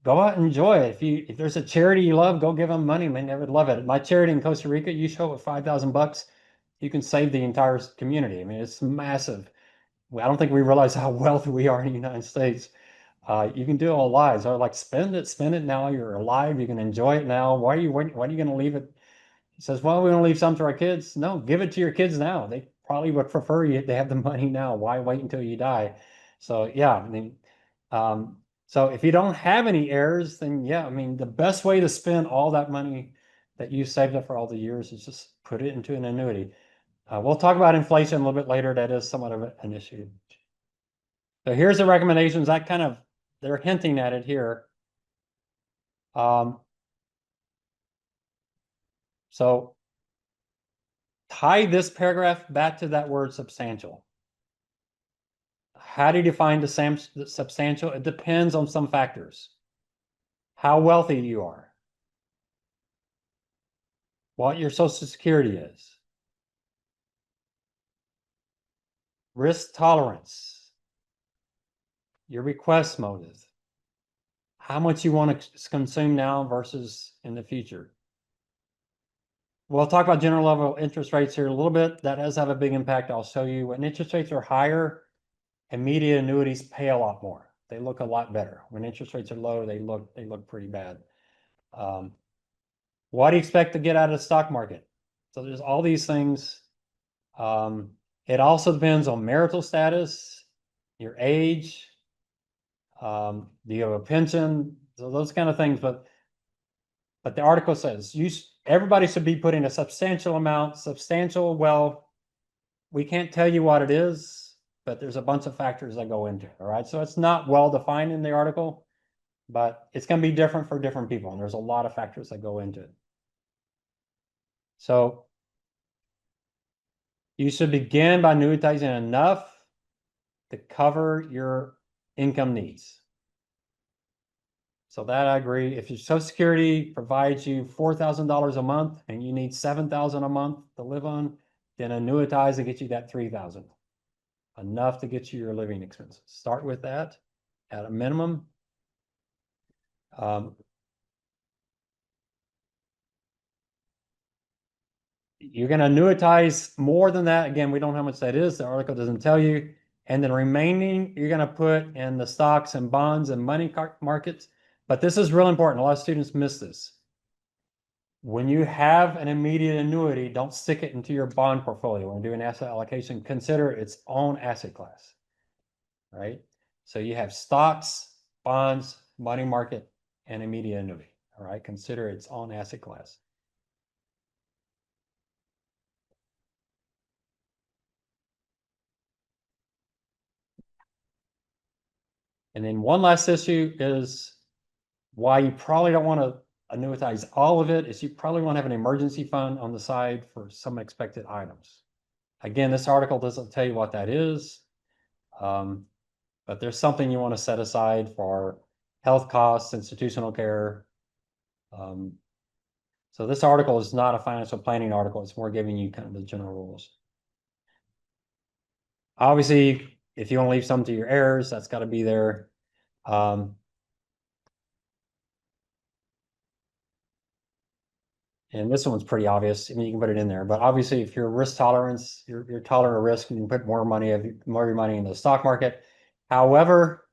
go out and enjoy it. If there's a charity you love, go give them money. Man, they would love it. My charity in Costa Rica, you show up with $5,000, you can save the entire community. I mean, it's massive. I don't think we realize how wealthy we are in the United States. You can do it all lives. I like spend it now. You're alive. You can enjoy it now. Why are you going to leave it? He says, well, we want to leave some to our kids. No, give it to your kids now. They probably would prefer you. They have the money now. Why wait until you die? So yeah, I mean, so if you don't have any heirs, then yeah, I mean, the best way to spend all that money that you saved up for all the years is just put it into an annuity. We'll talk about inflation a little bit later. That is somewhat of an issue. So here's the recommendations. They're hinting at it here. So tie this paragraph back to that word substantial. How do you define the substantial? It depends on some factors. How wealthy you are, what your Social Security is, risk tolerance, your request motive, how much you want to consume now versus in the future. We'll talk about general level interest rates here a little bit. That does have a big impact. I'll show you when interest rates are higher, immediate annuities pay a lot more. They look a lot better. When interest rates are low, they look pretty bad. What do you expect to get out of the stock market? So there's all these things. It also depends on marital status, your age, do you have a pension? So those kind of things. But the article says everybody should be putting a substantial amount, well, we can't tell you what it is, but there's a bunch of factors that go into it. All right. So it's not well defined in the article, but it's going to be different for different people. And there's a lot of factors that go into it. So you should begin by annuitizing enough to cover your income needs. So that I agree. If your Social Security provides you $4,000 a month and you need $7,000 a month to live on, then annuitize and get you that $3,000. Enough to get you your living expenses. Start with that at a minimum. You're going to annuitize more than that. Again, we don't know how much that is. The article doesn't tell you. And then remaining, you're going to put in the stocks and bonds and money markets. But this is real important. A lot of students miss this. When you have an immediate annuity, don't stick it into your bond portfolio. When doing asset allocation, consider its own asset class, right? So you have stocks, bonds, money market, and immediate annuity, all right? Consider its own asset class. And then one last issue is why you probably don't want to annuitize all of it is you probably want to have an emergency fund on the side for some expected items. Again, this article doesn't tell you what that is, but there's something you want to set aside for health costs, institutional care. So this article is not a financial planning article. It's more giving you kind of the general rules. Obviously, if you want to leave some to your heirs, that's got to be there. And this one's pretty obvious. I mean, you can put it in there, but obviously if your risk tolerance, you're tolerant of risk, you can put more of your money into the stock market. However,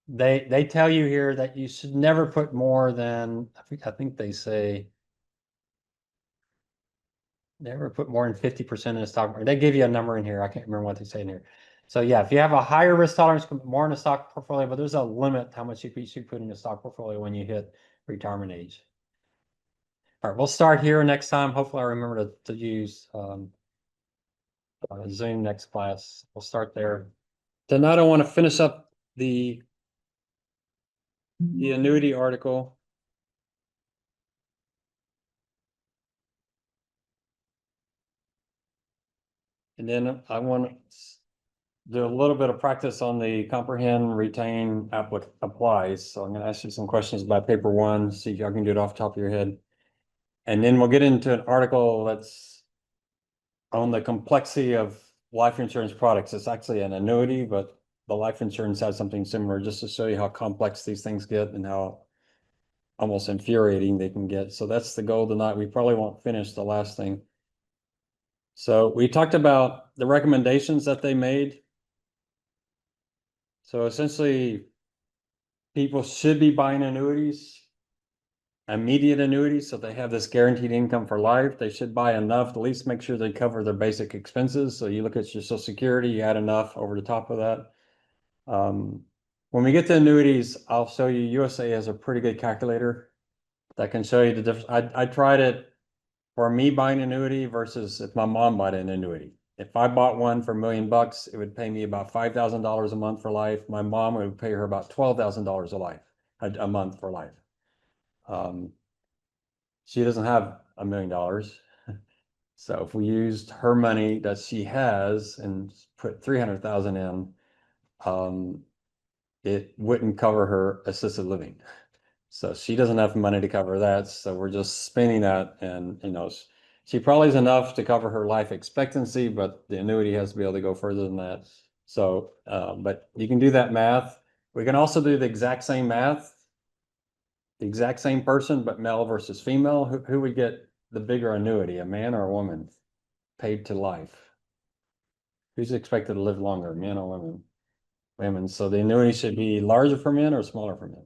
they tell you here that you should never put more than, I think they say never put more than 50% in a stock market. They give you a number in here. I can't remember what they say in here. So yeah, if you have a higher risk tolerance, put more in a stock portfolio, but there's a limit how much you should put in a stock portfolio when you hit retirement age. All right, we'll start here next time. Hopefully I remember to use Zoom next class. We'll start there. Tonight I want to finish up the annuity article. And then I want to do a little bit of practice on the comprehend, retain, applies. So I'm going to ask you some questions about paper one, see if y'all can do it off the top of your head. And then we'll get into an article that's on the complexity of life insurance products. It's actually an annuity, but the life insurance has something similar, just to show you how complex these things get and how almost infuriating they can get. So that's the goal tonight. We probably won't finish the last thing. So we talked about the recommendations that they made. So essentially, people should be buying annuities, immediate annuities, so they have this guaranteed income for life. They should buy enough to at least make sure they cover their basic expenses. So you look at your Social Security, you add enough over the top of that. When we get to annuities, I'll show you USAA has a pretty good calculator that can show you the difference. I tried it for me buying an annuity versus if my mom bought an annuity. If I bought one for $1 million, it would pay me about $5,000 a month for life. My mom would pay her about $12,000 a month for life. She doesn't have $1 million. So if we used her money that she has and put 300,000 in, it wouldn't cover her assisted living. So she doesn't have money to cover that. So we're just spending that, and she probably is enough to cover her life expectancy, but the annuity has to be able to go further than that. So, but you can do that math. We can also do the exact same math, the exact same person, but male versus female. Who would get the bigger annuity, a man or a woman, paid to life? Who's expected to live longer, men or women? Women. So the annuity should be larger for men or smaller for men?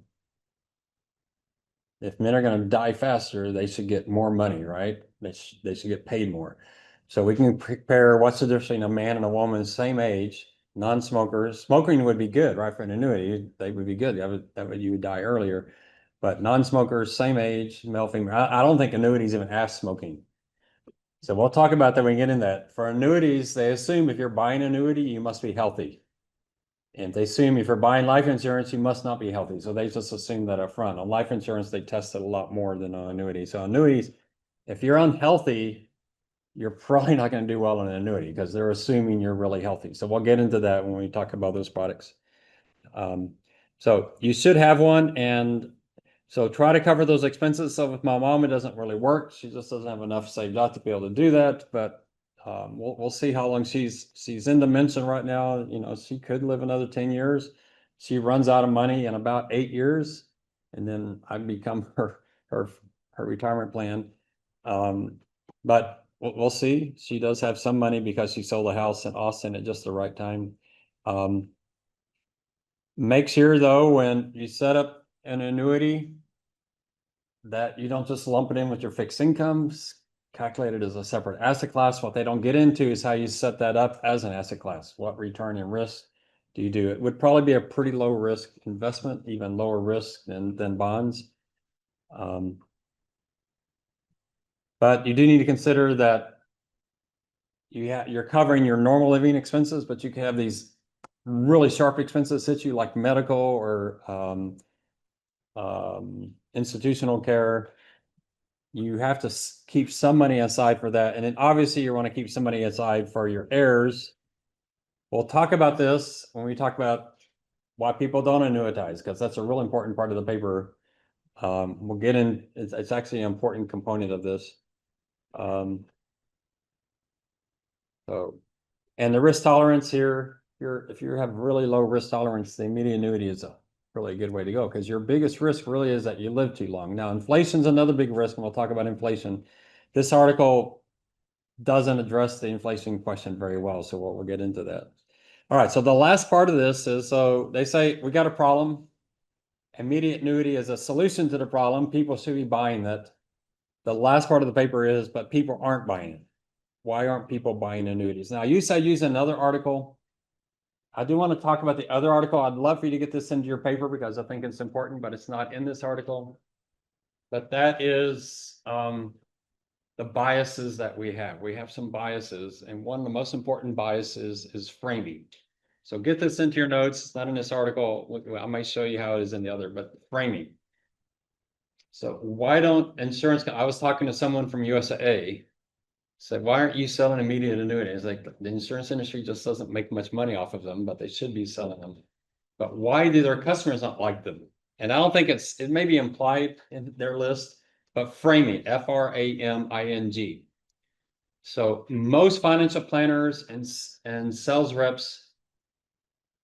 If men are going to die faster, they should get more money, right? They should get paid more. So we can compare what's the difference between a man and a woman, same age, non-smokers. Smoking would be good, right? For an annuity, they would be good. That would you would die earlier. But non-smokers, same age, male, female. I don't think annuities even ask smoking. So we'll talk about that when we get in that. For annuities, they assume if you're buying an annuity, you must be healthy. And they assume if you're buying life insurance, you must not be healthy. So they just assume that up front. On life insurance, they test it a lot more than on annuities. So annuities, if you're unhealthy, you're probably not going to do well on an annuity because they're assuming you're really healthy. So we'll get into that when we talk about those products. So you should have one. And so try to cover those expenses. So with my mom, it doesn't really work. She just doesn't have enough saved up to be able to do that. But we'll see how long she's in dementia right now. She could live another 10 years. She runs out of money in about 8 years, and then I become her retirement plan. But we'll see. She does have some money because she sold a house in Austin at just the right time. Make sure though, when you set up an annuity, that you don't just lump it in with your fixed incomes, calculated as a separate asset class. What they don't get into is how you set that up as an asset class. What return and risk do you do? It would probably be a pretty low risk investment, even lower risk than bonds. But you do need to consider that you're covering your normal living expenses, but you can have these really sharp expenses hit you, like medical or institutional care. You have to keep some money aside for that. And then obviously you want to keep some money aside for your heirs. We'll talk about this when we talk about why people don't annuitize, because that's a real important part of the paper. We'll get in, it's actually an important component of this. And the risk tolerance here, if you have really low risk tolerance, the immediate annuity is a really good way to go, because your biggest risk really is that you live too long. Now, inflation's another big risk, and we'll talk about inflation. This article doesn't address the inflation question very well, so we'll get into that. All right, so the last part of this is, so they say we got a problem. Immediate annuity is a solution to the problem. People should be buying that. The last part of the paper is, but people aren't buying it. Why aren't people buying annuities? Now, you said use another article. I do want to talk about the other article. I'd love for you to get this into your paper because I think it's important, but it's not in this article. But that is the biases that we have. We have some biases, and one of the most important biases is framing. So get this into your notes. It's not in this article. I might show you how it is in the other, but framing. So why don't insurance, I was talking to someone from USAA, said, why aren't you selling immediate annuities? Like the insurance industry just doesn't make much money off of them, but they should be selling them. But why do their customers not like them? And I don't think it may be implied in their list, but framing, F-R-A-M-I-N-G. So most financial planners and sales reps,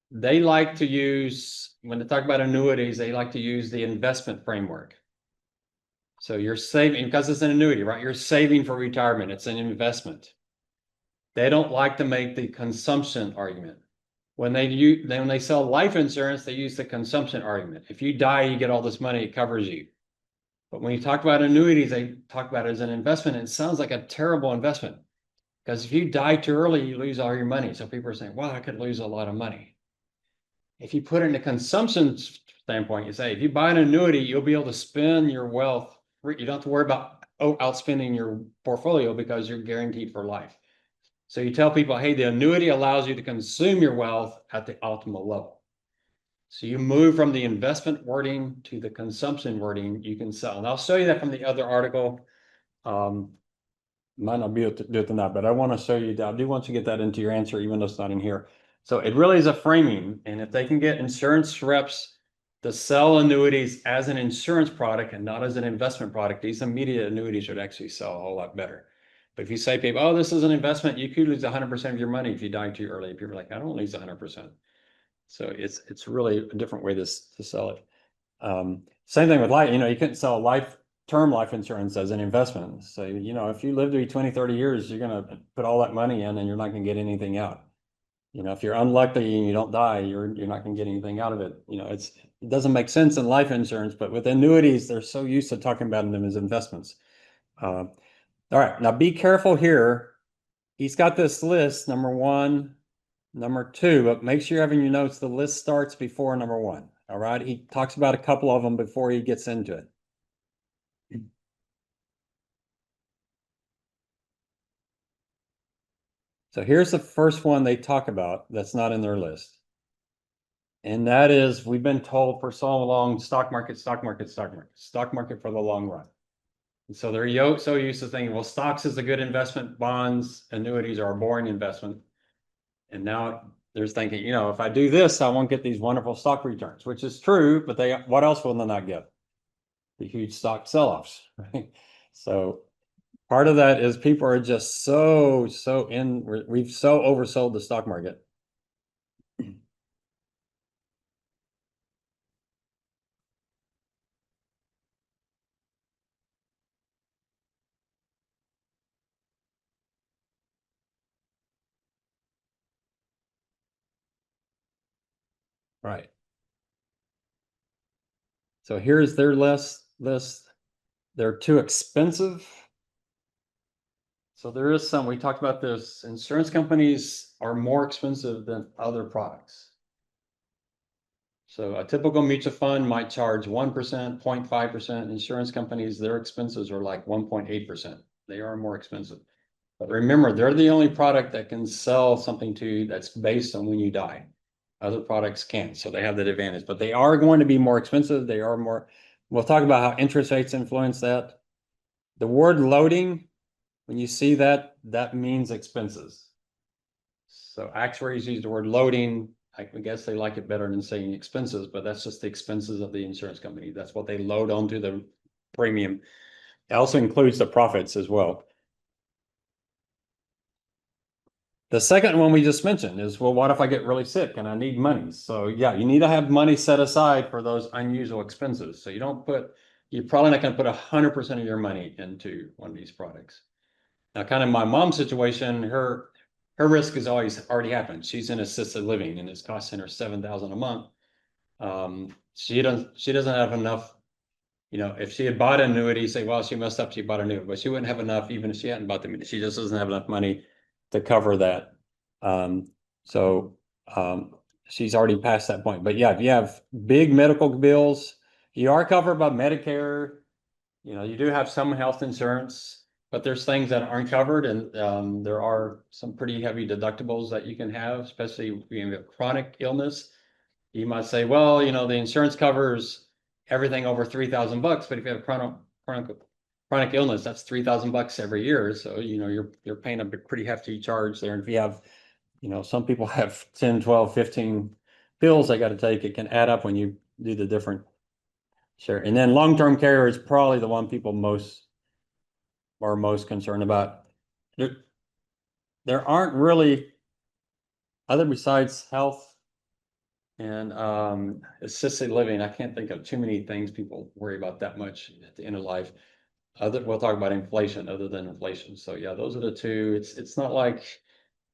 they like to use, when they talk about annuities, they like to use the investment framework. So you're saving, because it's an annuity, right? You're saving for retirement. It's an investment. They don't like to make the consumption argument. When they sell life insurance, they use the consumption argument. If you die, you get all this money, it covers you. But when you talk about annuities, they talk about it as an investment. And it sounds like a terrible investment because if you die too early, you lose all your money. So people are saying, well, I could lose a lot of money. If you put it in a consumption standpoint, you say, if you buy an annuity, you'll be able to spend your wealth. You don't have to worry about outspending your portfolio because you're guaranteed for life. So you tell people, hey, the annuity allows you to consume your wealth at the optimal level. So you move from the investment wording to the consumption wording you can sell. And I'll show you that from the other article. Might not be able to do it tonight, but I want to show you that. I do want you to get that into your answer, even though it's not in here. So it really is a framing. And if they can get insurance reps to sell annuities as an insurance product and not as an investment product, these immediate annuities would actually sell a whole lot better. But if you say people, oh, this is an investment, you could lose 100% of your money if you die too early. People are like, I don't lose 100%. So it's really a different way to sell it. Same thing with life, you couldn't sell term life insurance as an investment. So, if you live to be 20, 30 years, you're going to put all that money in and you're not going to get anything out. If you're unlucky and you don't die, you're not going to get anything out of it. It doesn't make sense in life insurance, but with annuities, they're so used to talking about them as investments. All right, now be careful here. He's got this list, number 1, number 2, but make sure you're having your notes. The list starts before number 1. All right. He talks about a couple of them before he gets into it. So here's the first one they talk about that's not in their list. And that is, we've been told for so long, stock market, stock market, stock market, stock market for the long run. And so they're so used to thinking, well, stocks is a good investment, bonds, annuities are a boring investment. And now they're thinking, if I do this, I won't get these wonderful stock returns, which is true, but what else will they not get? The huge stock sell-offs, right? So part of that is people are just we've so oversold the stock market. Right. So here's their list. They're too expensive. So there is we talked about this, insurance companies are more expensive than other products. So a typical mutual fund might charge 1%, 0.5%. Insurance companies, their expenses are like 1.8%. They are more expensive. But remember, they're the only product that can sell something to you that's based on when you die. Other products can't, so they have that advantage. But they are going to be more expensive. They are more. We'll talk about how interest rates influence that. The word loading, when you see that, that means expenses. So actuaries use the word loading. I guess they like it better than saying expenses, but that's just the expenses of the insurance company. That's what they load onto the premium. It also includes the profits as well. The second one we just mentioned is, well, what if I get really sick and I need money? So yeah, you need to have money set aside for those unusual expenses. So you're probably not going to put 100% of your money into one of these products. Now, kind of my mom's situation, her risk is always already happened. She's in assisted living and it's costing her $7,000 a month. She doesn't have enough. You know, if she had bought an annuity, say, well, she messed up, she bought a new, but she wouldn't have enough, even if she hadn't bought the, she just doesn't have enough money to cover that. So she's already past that point. But yeah, if you have big medical bills, you are covered by Medicare. You know, you do have some health insurance, but there's things that aren't covered, and there are some pretty heavy deductibles that you can have, especially if you have chronic illness. You might say, well, you know, the insurance covers everything over $3,000, but if you have chronic illness, that's $3,000 every year. So, you know, you're paying a pretty hefty charge there. And if you have, you know, some people have 10, 12, 15 pills they got to take, it can add up when you do the different share. And then long-term care is probably the one people are most concerned about. There aren't really, other besides health and assisted living, I can't think of too many things people worry about that much at the end of life. We'll talk about inflation other than inflation. So yeah, those are the two. It's not like,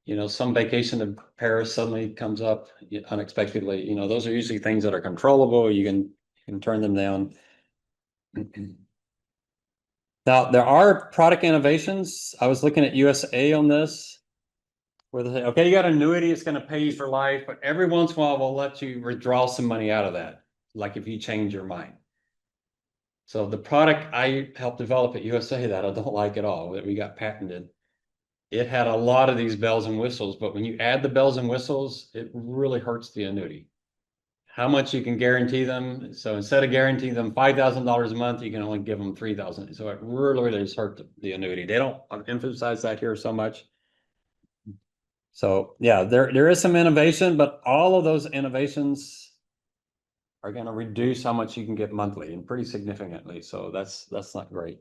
you know, some vacation to Paris suddenly comes up unexpectedly. You know, those are usually things that are controllable. You can turn them down. Now, there are product innovations. I was looking at USAA on this, where they say, okay, you got an annuity, it's going to pay you for life, but every once in a while we'll let you withdraw some money out of that, like if you change your mind. So the product I helped develop at USAA that I don't like at all, that we got patented, it had a lot of these bells and whistles, but when you add the bells and whistles, it really hurts the annuity. How much you can guarantee them. So instead of guaranteeing them $5,000 a month, you can only give them $3,000. So it really does hurt the annuity. They don't emphasize that here so much. So yeah, there is some innovation, but all of those innovations are going to reduce how much you can get monthly, and pretty significantly. So that's not great.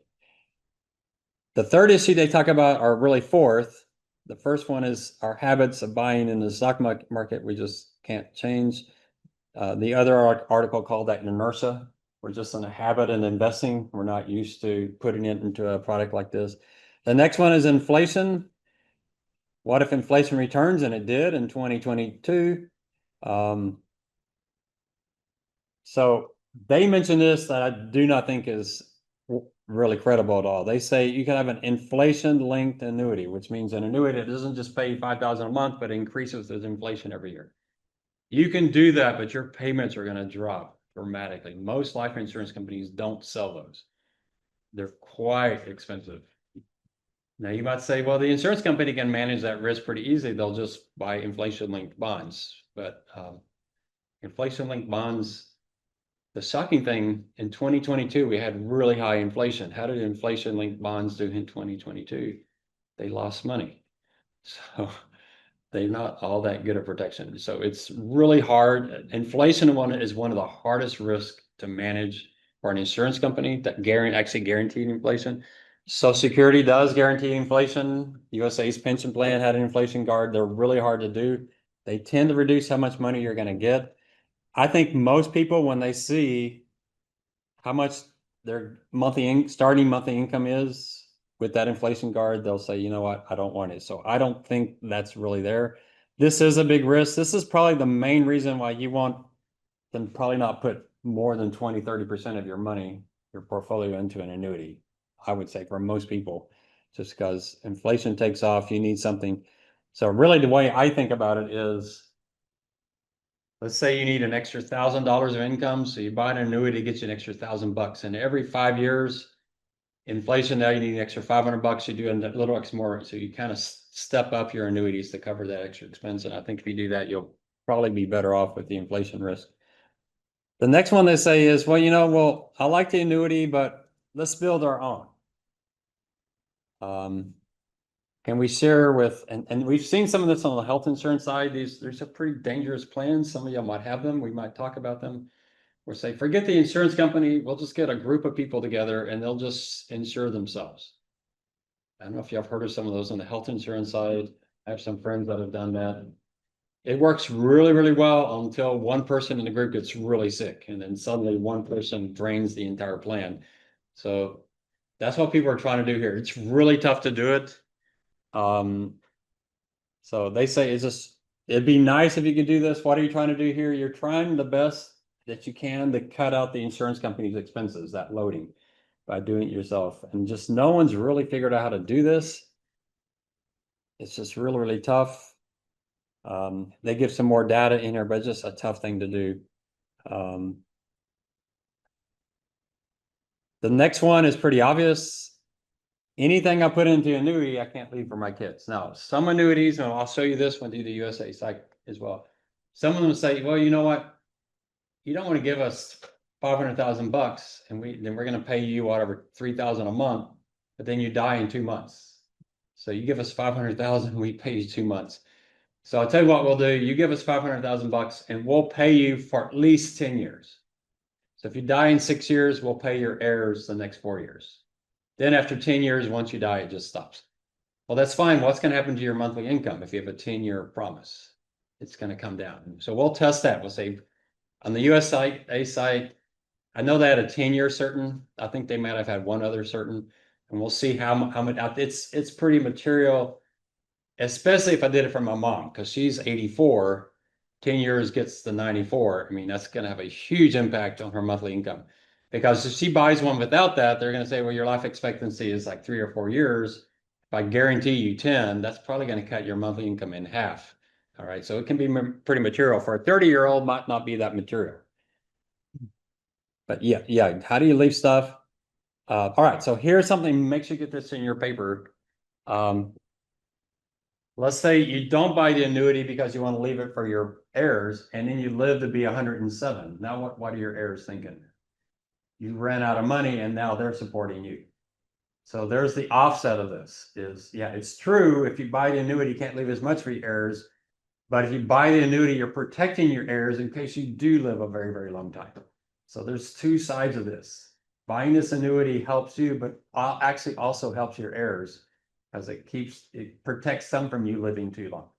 The third issue they talk about, are really fourth. The first one is our habits of buying in the stock market. We just can't change. The other article called that inertia. We're just in a habit in investing. We're not used to putting it into a product like this. The next one is inflation. What if inflation returns? And it did in 2022. So they mentioned this that I do not think is really credible at all. They say you can have an inflation-linked annuity, which means an annuity that doesn't just pay $5,000 a month, but increases with inflation every year. You can do that, but your payments are going to drop dramatically. Most life insurance companies don't sell those. They're quite expensive. Now you might say, well, the insurance company can manage that risk pretty easily. They'll just buy inflation-linked bonds. But inflation-linked bonds, the shocking thing, in 2022, we had really high inflation. How did inflation-linked bonds do in 2022? They lost money. So they're not all that good at protection. So it's really hard. Inflation is one of the hardest risks to manage for an insurance company that actually guaranteed inflation. Social Security does guarantee inflation. USA's pension plan had an inflation guard. They're really hard to do. They tend to reduce how much money you're going to get. I think most people, when they see how much their starting monthly income is with that inflation guard, they'll say, you know what, I don't want it. So I don't think that's really there. This is a big risk. This is probably the main reason why you want to probably not put more than 20, 30% of your money, your portfolio, into an annuity. I would say for most people, just because inflation takes off, you need something. So really the way I think about it is, let's say you need an extra $1,000 of income. So you buy an annuity, gets you an extra $1,000. And every 5 years, inflation, now you need an extra $500. You do a little extra more. So you kind of step up your annuities to cover that extra expense. And I think if you do that, you'll probably be better off with the inflation risk. The next one they say is, well, you know, well, I like the annuity, but let's build our own. Can we share with, and we've seen some of this on the health insurance side. There's a pretty dangerous plans. Some of you might have them. We might talk about them. Or say, forget the insurance company. We'll just get a group of people together and they'll just insure themselves. I don't know if you've heard of some of those on the health insurance side. I have some friends that have done that. It works really, really well until one person in the group gets really sick, and then suddenly one person drains the entire plan. So that's what people are trying to do here. It's really tough to do it. So they say it'd be nice if you could do this. What are you trying to do here? You're trying the best that you can to cut out the insurance company's expenses, that loading, by doing it yourself. And just no one's really figured out how to do this. It's just really, really tough. They give some more data in here, but it's just a tough thing to do. The next one is pretty obvious. Anything I put into annuity, I can't leave for my kids. Now, some annuities, and I'll show you this one through the USA site as well. Some of them say, well, you know what? You don't want to give us 500,000 bucks and then we're going to pay you whatever 3,000 a month, but then you die in 2 months. So you give us 500,000, we pay you 2 months. So I'll tell you what we'll do. You give us 500,000 bucks and we'll pay you for at least 10 years. So if you die in 6 years, we'll pay your heirs the next 4 years. Then after 10 years, once you die, it just stops. Well, that's fine. What's going to happen to your monthly income if you have a 10-year promise? It's going to come down. So we'll test that. We'll say on the USA site, I know they had a 10-year certain. I think they might have had one other certain, and we'll see how much. It's pretty material, especially if I did it for my mom, because she's 84. 10 years gets to 94. I mean, that's going to have a huge impact on her monthly income. Because if she buys one without that, they're going to say, well, your life expectancy is like 3 or 4 years. If I guarantee you 10, that's probably going to cut your monthly income in half. All right. So it can be pretty material. For a 30-year-old, might not be that material. But yeah. How do you leave stuff? All right. So here's something, make sure you get this in your paper. Let's say you don't buy the annuity because you want to leave it for your heirs, and then you live to be 107. Now what are your heirs thinking? You ran out of money and now they're supporting you. So there's the offset of this is, yeah, it's true. If you buy the annuity, you can't leave as much for your heirs. But if you buy the annuity, you're protecting your heirs in case you do live a very, very long time. So there's two sides of this. Buying this annuity helps you, but actually also helps your heirs, as it protects them from you living too long.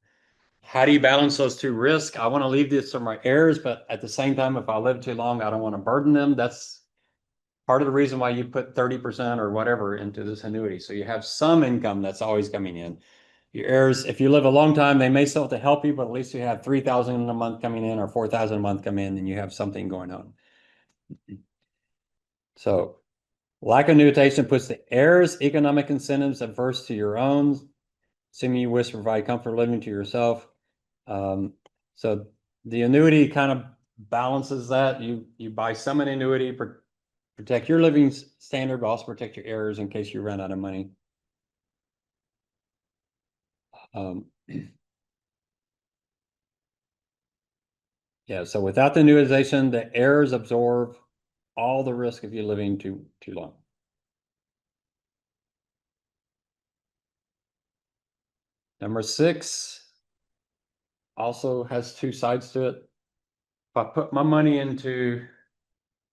How do you balance those two risks? I want to leave this for my heirs, but at the same time, if I live too long, I don't want to burden them. That's part of the reason why you put 30% or whatever into this annuity. So you have some income that's always coming in. Your heirs, if you live a long time, they may still have to help you, but at least you have 3,000 a month coming in or 4,000 a month come in, and you have something going on. So lack of annuitation puts the heirs' economic incentives adverse to your own, assuming you wish to provide comfort living to yourself. So the annuity kind of balances that. You buy some annuity, protect your living standard, but also protect your heirs in case you run out of money. Yeah, so without the annuitization, the heirs absorb all the risk of you living too long. Number 6 also has two sides to it. If I put my money into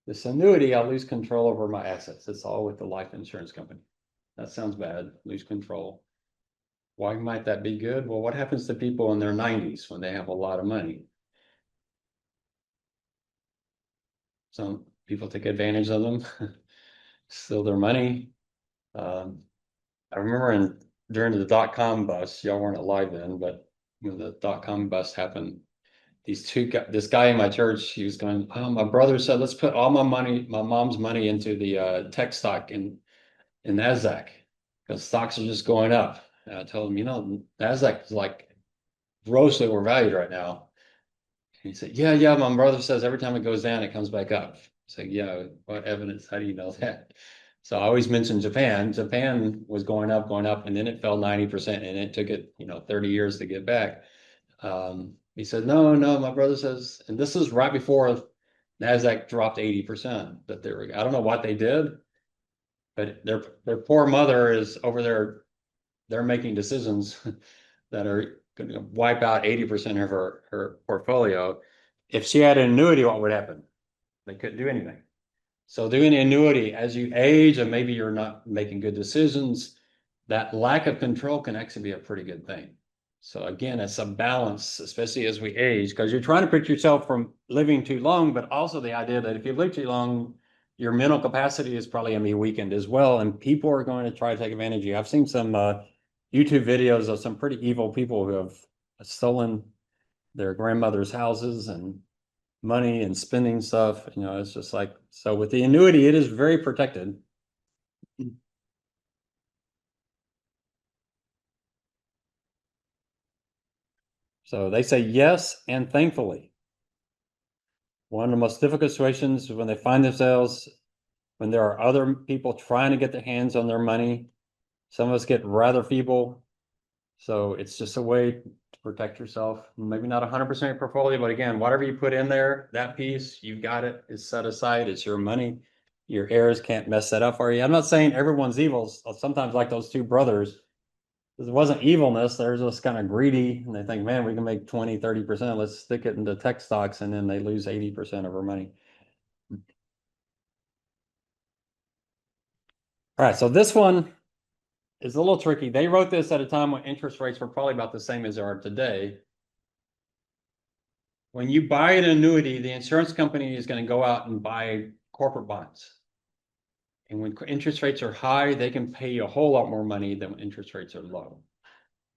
this annuity, I'll lose control over my assets. It's all with the life insurance company. That sounds bad, lose control. Why might that be good? Well, what happens to people in their 90s when they have a lot of money? Some people take advantage of them, steal their money. I remember during the dot-com bust, y'all weren't alive then, but when the dot-com bust happened, this guy in my church, he was going, oh, my brother said, let's put all my mom's money into the tech stock in NASDAQ because stocks are just going up. And I told him, NASDAQ is like grossly overvalued right now. And he said, yeah, my brother says every time it goes down, it comes back up. So yeah, what evidence? How do you know that? So I always mention Japan. Japan was going up, and then it fell 90%, and it took it, 30 years to get back. He said, no, my brother says, and this is right before NASDAQ dropped 80%, that I don't know what they did, but their poor mother is over there, they're making decisions that are going to wipe out 80% of her portfolio. If she had an annuity, what would happen? They couldn't do anything. So doing an annuity as you age and maybe you're not making good decisions, that lack of control can actually be a pretty good thing. So again, it's a balance, especially as we age, because you're trying to protect yourself from living too long, but also the idea that if you live too long, your mental capacity is probably going to be weakened as well, and people are going to try to take advantage of you. I've seen some YouTube videos of some pretty evil people who have stolen their grandmother's houses and money and spending stuff. You know, it's just like, so with the annuity, it is very protected. So they say yes, and thankfully. One of the most difficult situations is when they find themselves, when there are other people trying to get their hands on their money. Some of us get rather feeble. So it's just a way to protect yourself. Maybe not 100% your portfolio, but again, whatever you put in there, that piece, you've got it, it's set aside, it's your money. Your heirs can't mess that up for you. I'm not saying everyone's evil. Sometimes like those two brothers, it wasn't evilness. They're just kind of greedy and they think, man, we can make 20, 30%. Let's stick it into tech stocks, and then they lose 80% of our money. All right, so this one is a little tricky. They wrote this at a time when interest rates were probably about the same as they are today. When you buy an annuity, the insurance company is going to go out and buy corporate bonds. And when interest rates are high, they can pay you a whole lot more money than when interest rates are low.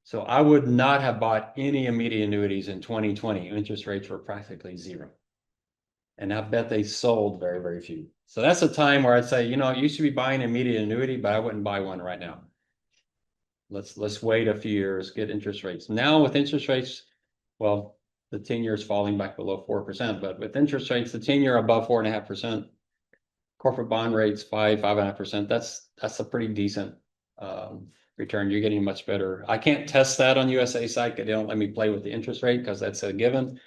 So I would not have bought any immediate annuities in 2020. Interest rates were practically zero. And I bet they sold very, very few. So that's a time where I'd say, you know, you should be buying an immediate annuity, but I wouldn't buy one right now. Let's wait a few years, get interest rates. Now with interest rates, well, the 10-year is falling back below 4%, but with interest rates, the 10-year above 4.5%, corporate bond rates 5.5%. That's a pretty decent return. You're getting much better. I can't test that on USA site because they don't let me play with the interest rate because that's a given.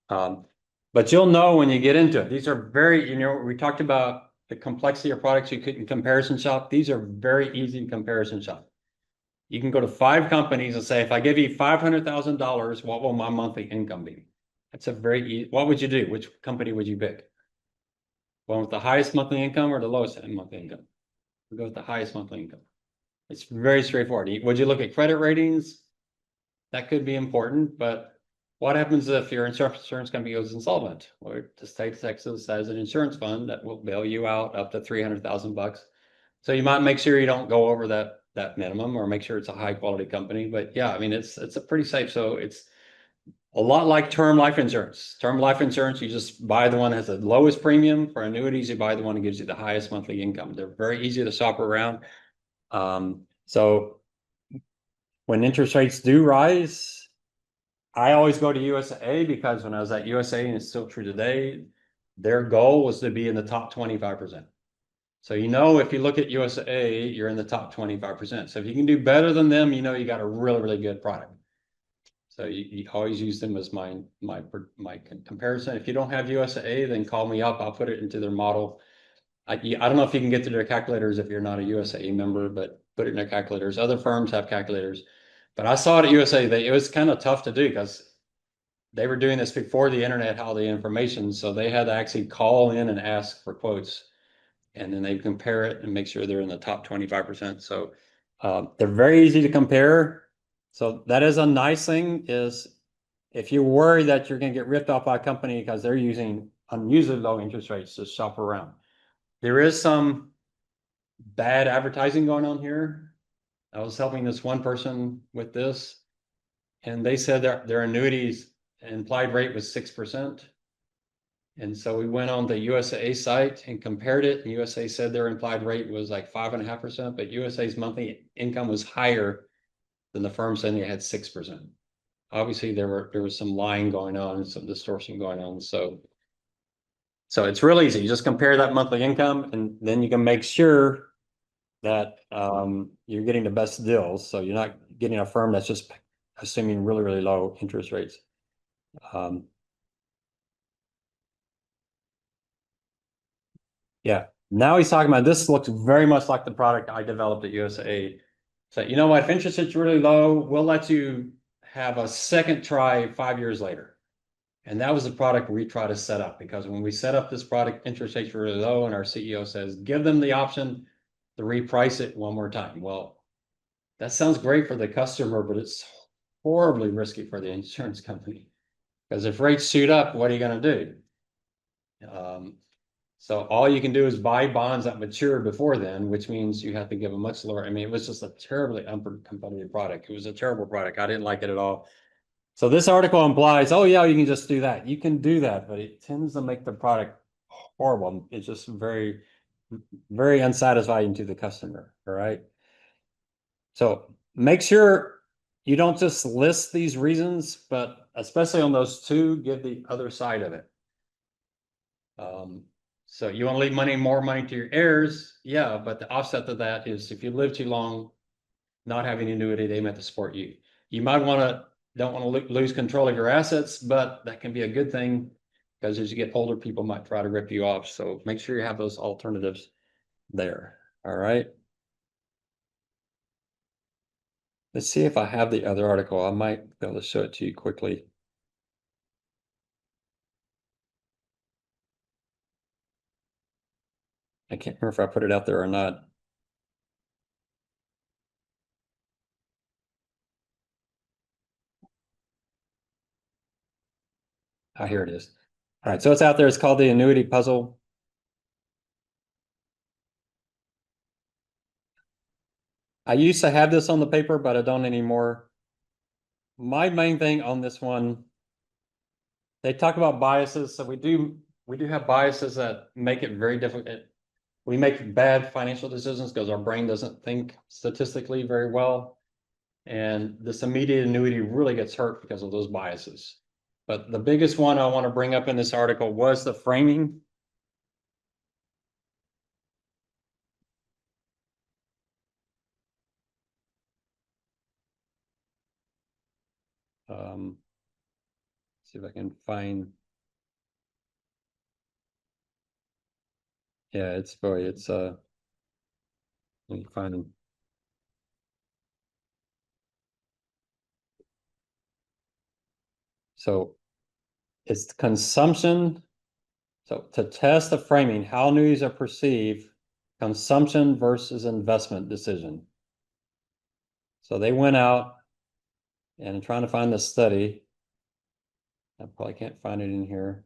But you'll know when you get into it. These are very, you know, we talked about the complexity of products you couldn't comparison shop. These are very easy to comparison shop. You can go to 5 companies and say, if I give you $500,000, what will my monthly income be? That's a very easy. What would you do? Which company would you pick? One with the highest monthly income or the lowest monthly income? We go with the highest monthly income. It's very straightforward. Would you look at credit ratings? That could be important, but what happens if your insurance company goes insolvent? Well, the state of Texas has an insurance fund that will bail you out up to $300,000. So you might make sure you don't go over that minimum, or make sure it's a high quality company. But yeah, I mean, it's a pretty safe. So it's a lot like term life insurance. Term life insurance, you just buy the one that has the lowest premium. For annuities, you buy the one that gives you the highest monthly income. They're very easy to shop around. So when interest rates do rise, I always go to USA because when I was at USA, and it's still true today, their goal was to be in the top 25%. So, you know, if you look at USA, you're in the top 25%. So if you can do better than them, you know, you got a really, really good product. So you always use them as my comparison. If you don't have USA, then call me up. I'll put it into their model. I don't know if you can get to their calculators if you're not a USA member, but put it in their calculators. Other firms have calculators. But I saw it at USA. It was kind of tough to do because they were doing this before the internet had all the information. So they had to actually call in and ask for quotes. And then they compare it and make sure they're in the top 25%. So they're very easy to compare. So that is a nice thing, is if you worry that you're going to get ripped off by a company because they're using unusually low interest rates, to shop around. There is some bad advertising going on here. I was helping this one person with this, and they said their annuities implied rate was 6%. And so we went on the USA site and compared it, and USA said their implied rate was like 5.5%, but USA's monthly income was higher than the firm saying they had 6%. Obviously, there was some lying going on and some distortion going on. So it's real easy. You just compare that monthly income, and then you can make sure that you're getting the best deals. So you're not getting a firm that's just assuming really, really low interest rates. Yeah. Now he's talking about, this looks very much like the product I developed at USA. So, you know what, if interest rates are really low, we'll let you have a second try 5 years later. And that was the product we try to set up, because when we set up this product, interest rates were really low, and our CEO says, give them the option to reprice it one more time. Well, that sounds great for the customer, but it's horribly risky for the insurance company, because if rates shoot up, what are you going to do? So all you can do is buy bonds that mature before then, which means you have to give a much lower. I mean, it was just a terribly uncompetitive product. It was a terrible product. I didn't like it at all. So this article implies, oh yeah, you can just do that. You can do that, but it tends to make the product horrible. It's just very, very unsatisfying to the customer. All right. So make sure you don't just list these reasons, but especially on those two, give the other side of it. So you want to leave more money to your heirs, yeah, but the offset to that is if you live too long, not having an annuity, they meant to support you. You might don't want to lose control of your assets, but that can be a good thing because as you get older, people might try to rip you off. So make sure you have those alternatives there. All right. Let's see if I have the other article. I might be able to show it to you quickly. I can't remember if I put it out there or not. Oh, here it is. All right, so it's out there. It's called the Annuity Puzzle. I used to have this on the paper, but I don't anymore. My main thing on this one, they talk about biases. So we do have biases that make it very difficult. We make bad financial decisions because our brain doesn't think statistically very well. And this immediate annuity really gets hurt because of those biases. But the biggest one I want to bring up in this article was the framing. See if I can find. Yeah, it's let me find them. So it's consumption. So to test the framing, how annuities are perceived, consumption versus investment decision. So they went out and trying to find the study. I probably can't find it in here.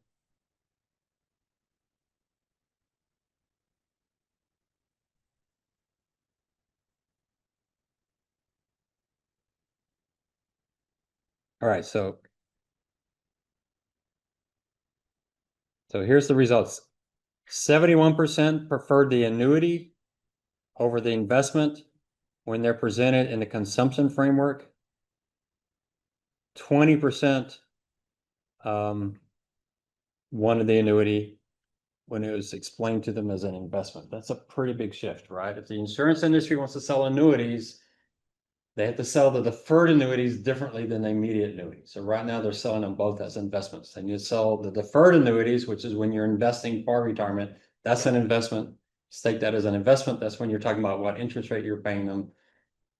All right, so here's the results. 71% preferred the annuity over the investment when they're presented in the consumption framework. 20% wanted the annuity when it was explained to them as an investment. That's a pretty big shift, right? If the insurance industry wants to sell annuities, they have to sell the deferred annuities differently than the immediate annuities. So right now they're selling them both as investments. And you sell the deferred annuities, which is when you're investing for retirement. That's an investment. Take that as an investment. That's when you're talking about what interest rate you're paying them.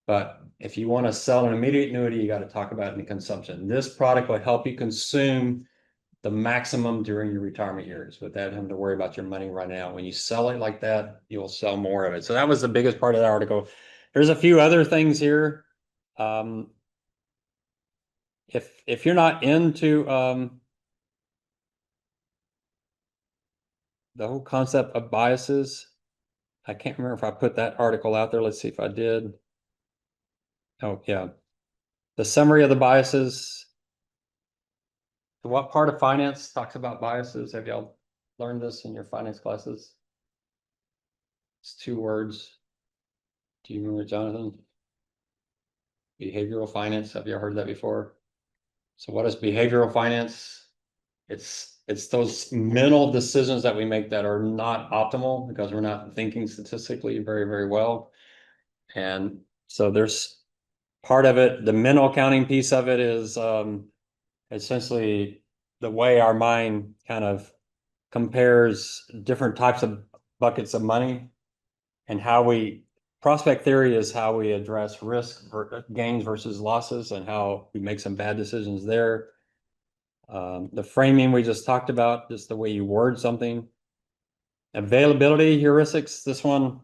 But if you want to sell an immediate annuity, you got to talk about it in consumption. This product will help you consume the maximum during your retirement years without having to worry about your money running out. When you sell it like that, you'll sell more of it. So that was the biggest part of the article. There's a few other things here. If you're not into the whole concept of biases, I can't remember if I put that article out there. Let's see if I did. Oh, yeah. The summary of the biases. What part of finance talks about biases? Have y'all learned this in your finance classes? It's 2 words. Do you remember, Jonathan? Behavioral finance. Have you ever heard that before? So what is behavioral finance? It's those mental decisions that we make that are not optimal because we're not thinking statistically very, very well. And so there's part of it, the mental accounting piece of it is essentially the way our mind kind of compares different types of buckets of money and how we prospect theory is how we address risk gains versus losses and how we make some bad decisions there. The framing we just talked about, just the way you word something. Availability heuristics, this one,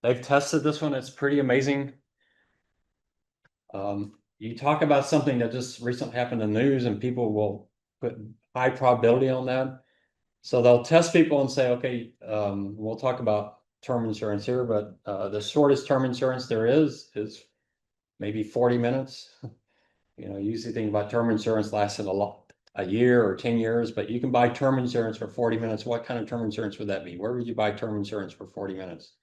they've tested this one. It's pretty amazing. You talk about something that just recently happened in the news and people will put high probability on that. So they'll test people and say, okay, we'll talk about term insurance here, but the shortest term insurance there is maybe 40 minutes. You know, usually think about term insurance lasting a year or 10 years, but you can buy term insurance for 40 minutes. What kind of term insurance would that be? Where would you buy term insurance for 40 minutes?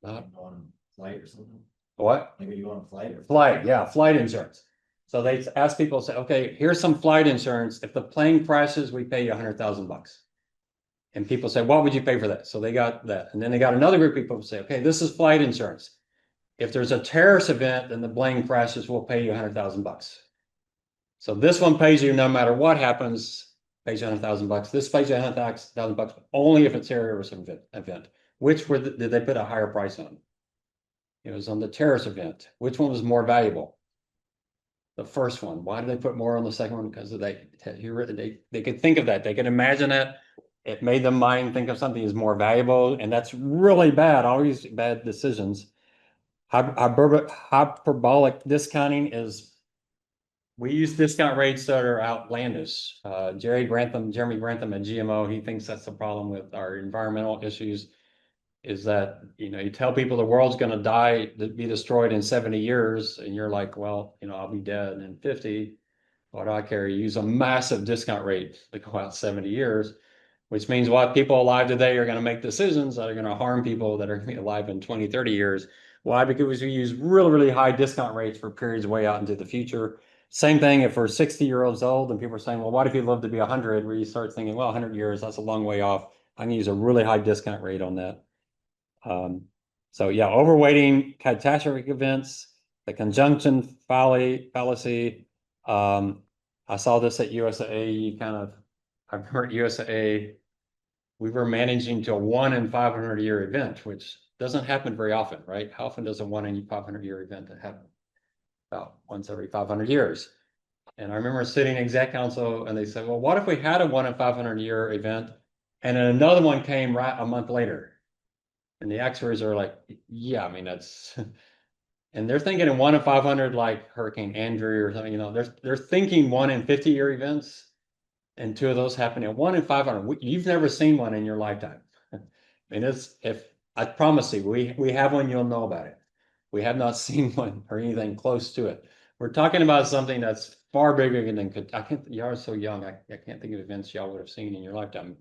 Not On a flight or something? what? Like, are you on a flight or? Flight, yeah, flight insurance. So they ask people, say, okay, here's some flight insurance. If the plane crashes, we pay you $100,000. And people say, what would you pay for that? So they got that. And then they got another group of people who say, okay, this is flight insurance. If there's a terrorist event and the plane crashes, we'll pay you $100,000. So this one pays you no matter what happens, pays you $100,000. This pays you $100,000 only if it's a terrorist event. Which did they put a higher price on? It was on the terrorist event. Which one was more valuable? The first one. Why did they put more on the second one? Because they could think of that. They could imagine it. It made them mind think of something as more valuable, and that's really bad. Always bad decisions. Hyperbolic discounting is, we use discount rates that are outlandish. Jeremy Grantham at GMO, he thinks that's the problem with our environmental issues, is that, you know, you tell people the world's going to die, be destroyed in 70 years, and you're like, well, you know, I'll be dead in 50. What do I care? You use a massive discount rate to go out 70 years, which means what, people alive today are going to make decisions that are going to harm people that are going to be alive in 20, 30 years. Why? Because we use really, really high discount rates for periods way out into the future. Same thing if we're 60-year-olds old and people are saying, well, what if you live to be 100? Where you start thinking, well, 100 years, that's a long way off. I'm going to use a really high discount rate on that. So yeah, overweighting catastrophic events, the conjunction fallacy. I saw this at USAA. I remember at USAA, we were managing to a 1 in 500 year event, which doesn't happen very often, right? How often does a 1 in 500 year event happen? About once every 500 years. And I remember sitting in exec council and they said, well, what if we had a 1 in 500 year event and then another one came right a month later? And the actuaries are like, yeah, I mean, that's, and they're thinking in 1 in 500, like Hurricane Andrew or something, you know, they're thinking 1 in 50 year events. And 2 of those happen at 1 in 500. You've never seen one in your lifetime. I mean, I promise you, we have one, you'll know about it. We have not seen one or anything close to it. We're talking about something that's far bigger than, y'all are so young, I can't think of events y'all would have seen in your lifetime.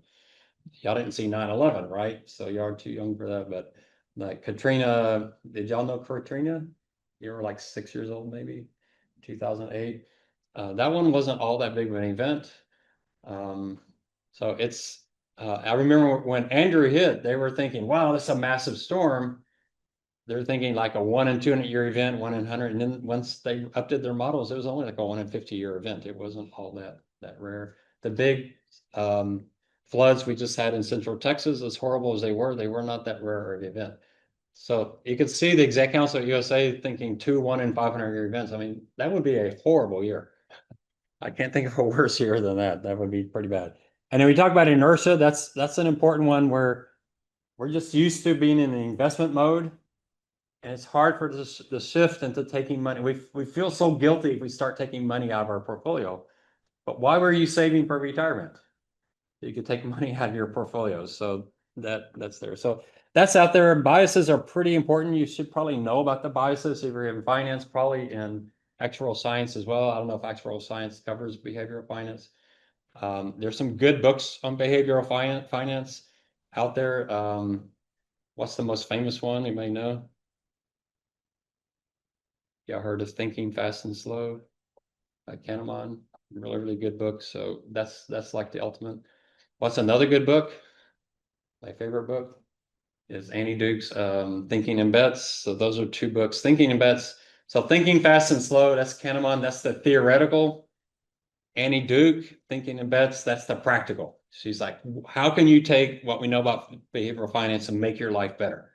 Y'all didn't see 9/11, right? So y'all are too young for that, but like Katrina, did y'all know Katrina? You were like 6 years old, maybe, 2008. That one wasn't all that big of an event. So I remember when Andrew hit, they were thinking, wow, this is a massive storm. They're thinking like a 1 in 200 year event, 1 in 100. And then once they updated their models, it was only like a 1 in 50 year event. It wasn't all that rare. The big floods we just had in Central Texas, as horrible as they were not that rare of an event. So you could see the exec council at USA thinking 2 1 in 500 year events. I mean, that would be a horrible year. I can't think of a worse year than that. That would be pretty bad. And then we talk about inertia. That's an important one where we're just used to being in the investment mode. And it's hard for the shift into taking money. We feel so guilty if we start taking money out of our portfolio. But why were you saving for retirement? You could take money out of your portfolio. So that's there. So that's out there. Biases are pretty important. You should probably know about the biases if you're in finance, probably in actuarial science as well. I don't know if actuarial science covers behavioral finance. There's some good books on behavioral finance out there. What's the most famous one? You may know. Y'all heard of Thinking Fast and Slow by Kahneman? Really, really good book. So that's like the ultimate. What's another good book? My favorite book is Annie Duke's Thinking in Bets. So those are 2 books. Thinking in Bets. So Thinking Fast and Slow, that's Kahneman. That's the theoretical. Annie Duke, Thinking in Bets, that's the practical. She's like, how can you take what we know about behavioral finance and make your life better?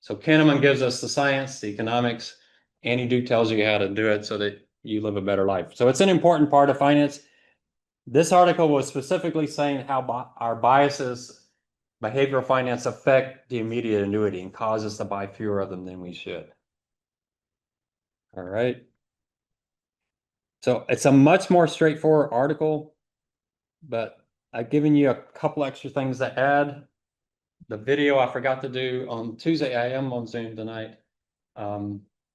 So Kahneman gives us the science, the economics. Annie Duke tells you how to do it so that you live a better life. So it's an important part of finance. This article was specifically saying how our biases, behavioral finance, affect the immediate annuity and cause us to buy fewer of them than we should. All right. So it's a much more straightforward article, but I've given you a couple extra things to add. The video I forgot to do on Tuesday, I am on Zoom tonight.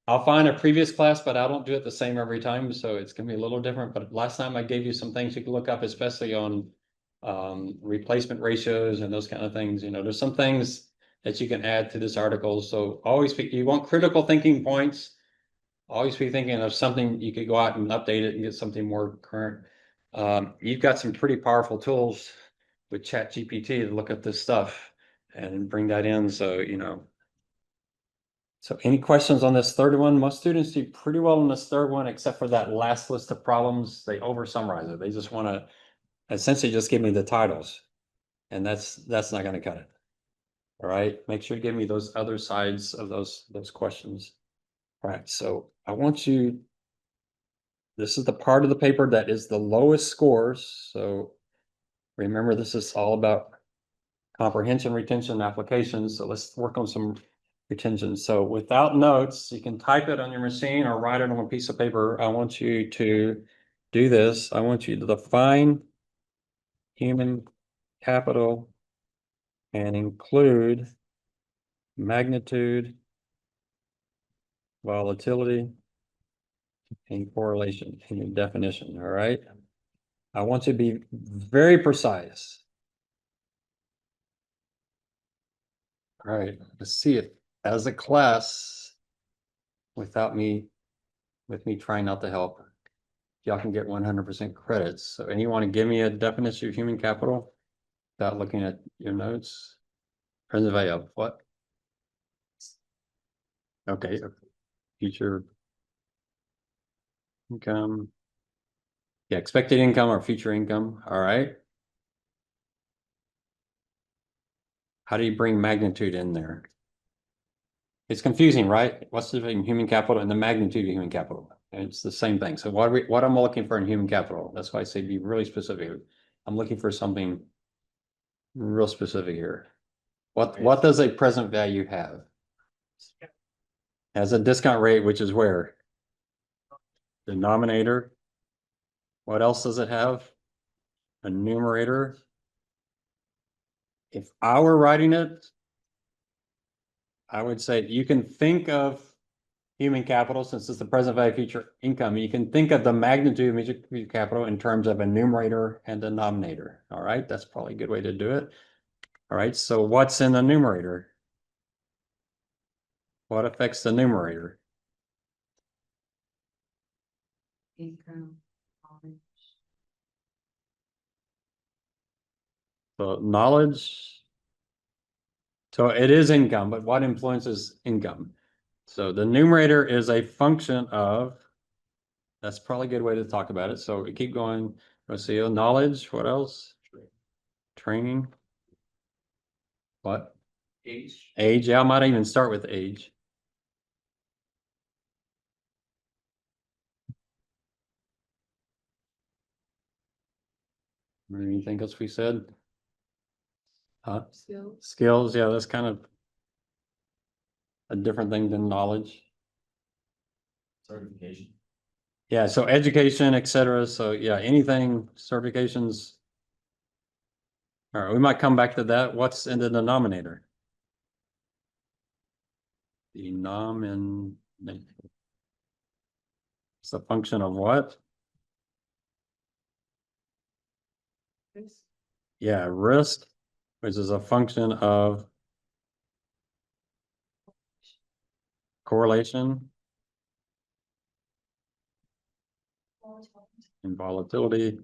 I'll find a previous class, but I don't do it the same every time, so it's gonna be a little different. But last time I gave you some things you can look up, especially on replacement ratios and those kind of things. You know, there's some things that you can add to this article. So always you want critical thinking points. Always be thinking of something you could go out and update it and get something more current. You've got some pretty powerful tools with ChatGPT to look at this stuff and bring that in. So, you know. So any questions on this third one? Most students do pretty well on this third one, except for that last list of problems. They over summarize it. They just want to essentially just give me the titles. And that's not going to cut it. All right. Make sure to give me those other sides of those questions. All right. So I want you, this is the part of the paper that is the lowest scores. So remember, this is all about comprehension, retention, applications. So let's work on some retention. So without notes, you can type it on your machine or write it on a piece of paper. I want you to do this. I want you to define human capital and include magnitude, volatility, and correlation in your definition. All right. I want you to be very precise. All right, let's see it as a class without me, with me trying not to help. Y'all can get 100% credits. So anyone to give me a definition of human capital without looking at your notes? Present value of what? Okay, future income. Yeah, expected income or future income. All right. How do you bring magnitude in there? It's confusing, right? What's the difference between human capital and the magnitude of human capital? It's the same thing. So what am I looking for in human capital? That's why I say be really specific. I'm looking for something real specific here. What does a present value have? Has a discount rate, which is where? Denominator. What else does it have? A numerator. If I were writing it, I would say you can think of human capital, since it's the present value future income, you can think of the magnitude of future capital in terms of a numerator and denominator. All right, that's probably a good way to do it. All right, so what's in the numerator? What affects the numerator? Income. So knowledge. So it is income, but what influences income? So the numerator is a function of, that's probably a good way to talk about it. So we keep going. Let's see, knowledge, what else? Training. What? Age. Age, yeah, I might even start with age. Anything else we said? Huh? Skills. Skills, yeah, that's kind of a different thing than knowledge. Certification. Yeah, so education, etc. So yeah, anything, certifications. All right, we might come back to that. What's in the denominator? Denominator. It's a function of what? Yeah, risk, which is a function of correlation and volatility.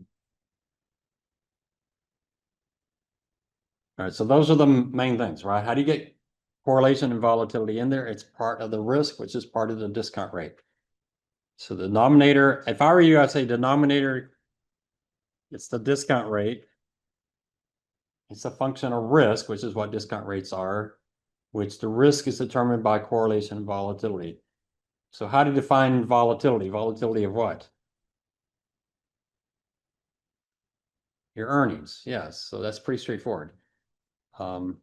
All right, so those are the main things, right? How do you get correlation and volatility in there? It's part of the risk, which is part of the discount rate. So the denominator, if I were you, I'd say denominator, it's the discount rate. It's a function of risk, which is what discount rates are, which the risk is determined by correlation and volatility. So how do you define volatility? Volatility of what? Your earnings, yes. So that's pretty straightforward. And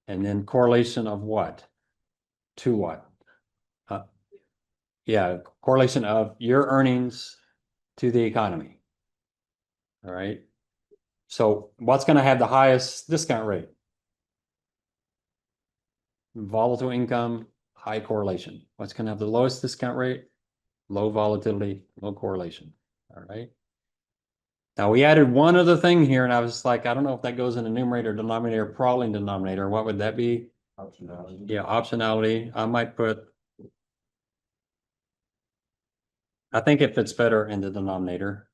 then correlation of what? To what? Yeah, correlation of your earnings to the economy. All right. So what's going to have the highest discount rate? Volatile income, high correlation. What's going to have the lowest discount rate? Low volatility, low correlation. All right. Now we added one other thing here, and I was like, I don't know if that goes in the numerator, denominator, probably denominator. What would that be? Optionality. Yeah, optionality. I might put, I think it fits better in the denominator.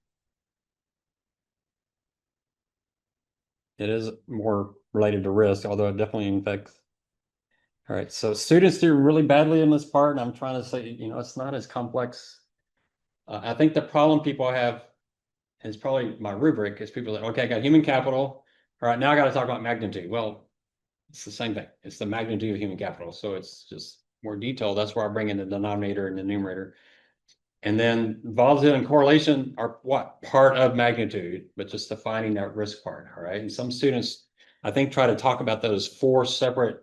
It is more related to risk, although it definitely affects. All right, so students do really badly in this part, and I'm trying to say, it's not as complex. I think the problem people have is probably my rubric is people that, okay, I got human capital. All right, now I got to talk about magnitude. Well, it's the same thing. It's the magnitude of human capital. So it's just more detailed. That's where I bring in the denominator and the numerator. And then volatility and correlation are what? Part of magnitude, but just defining that risk part. All right. And some students, I think, try to talk about those four separate,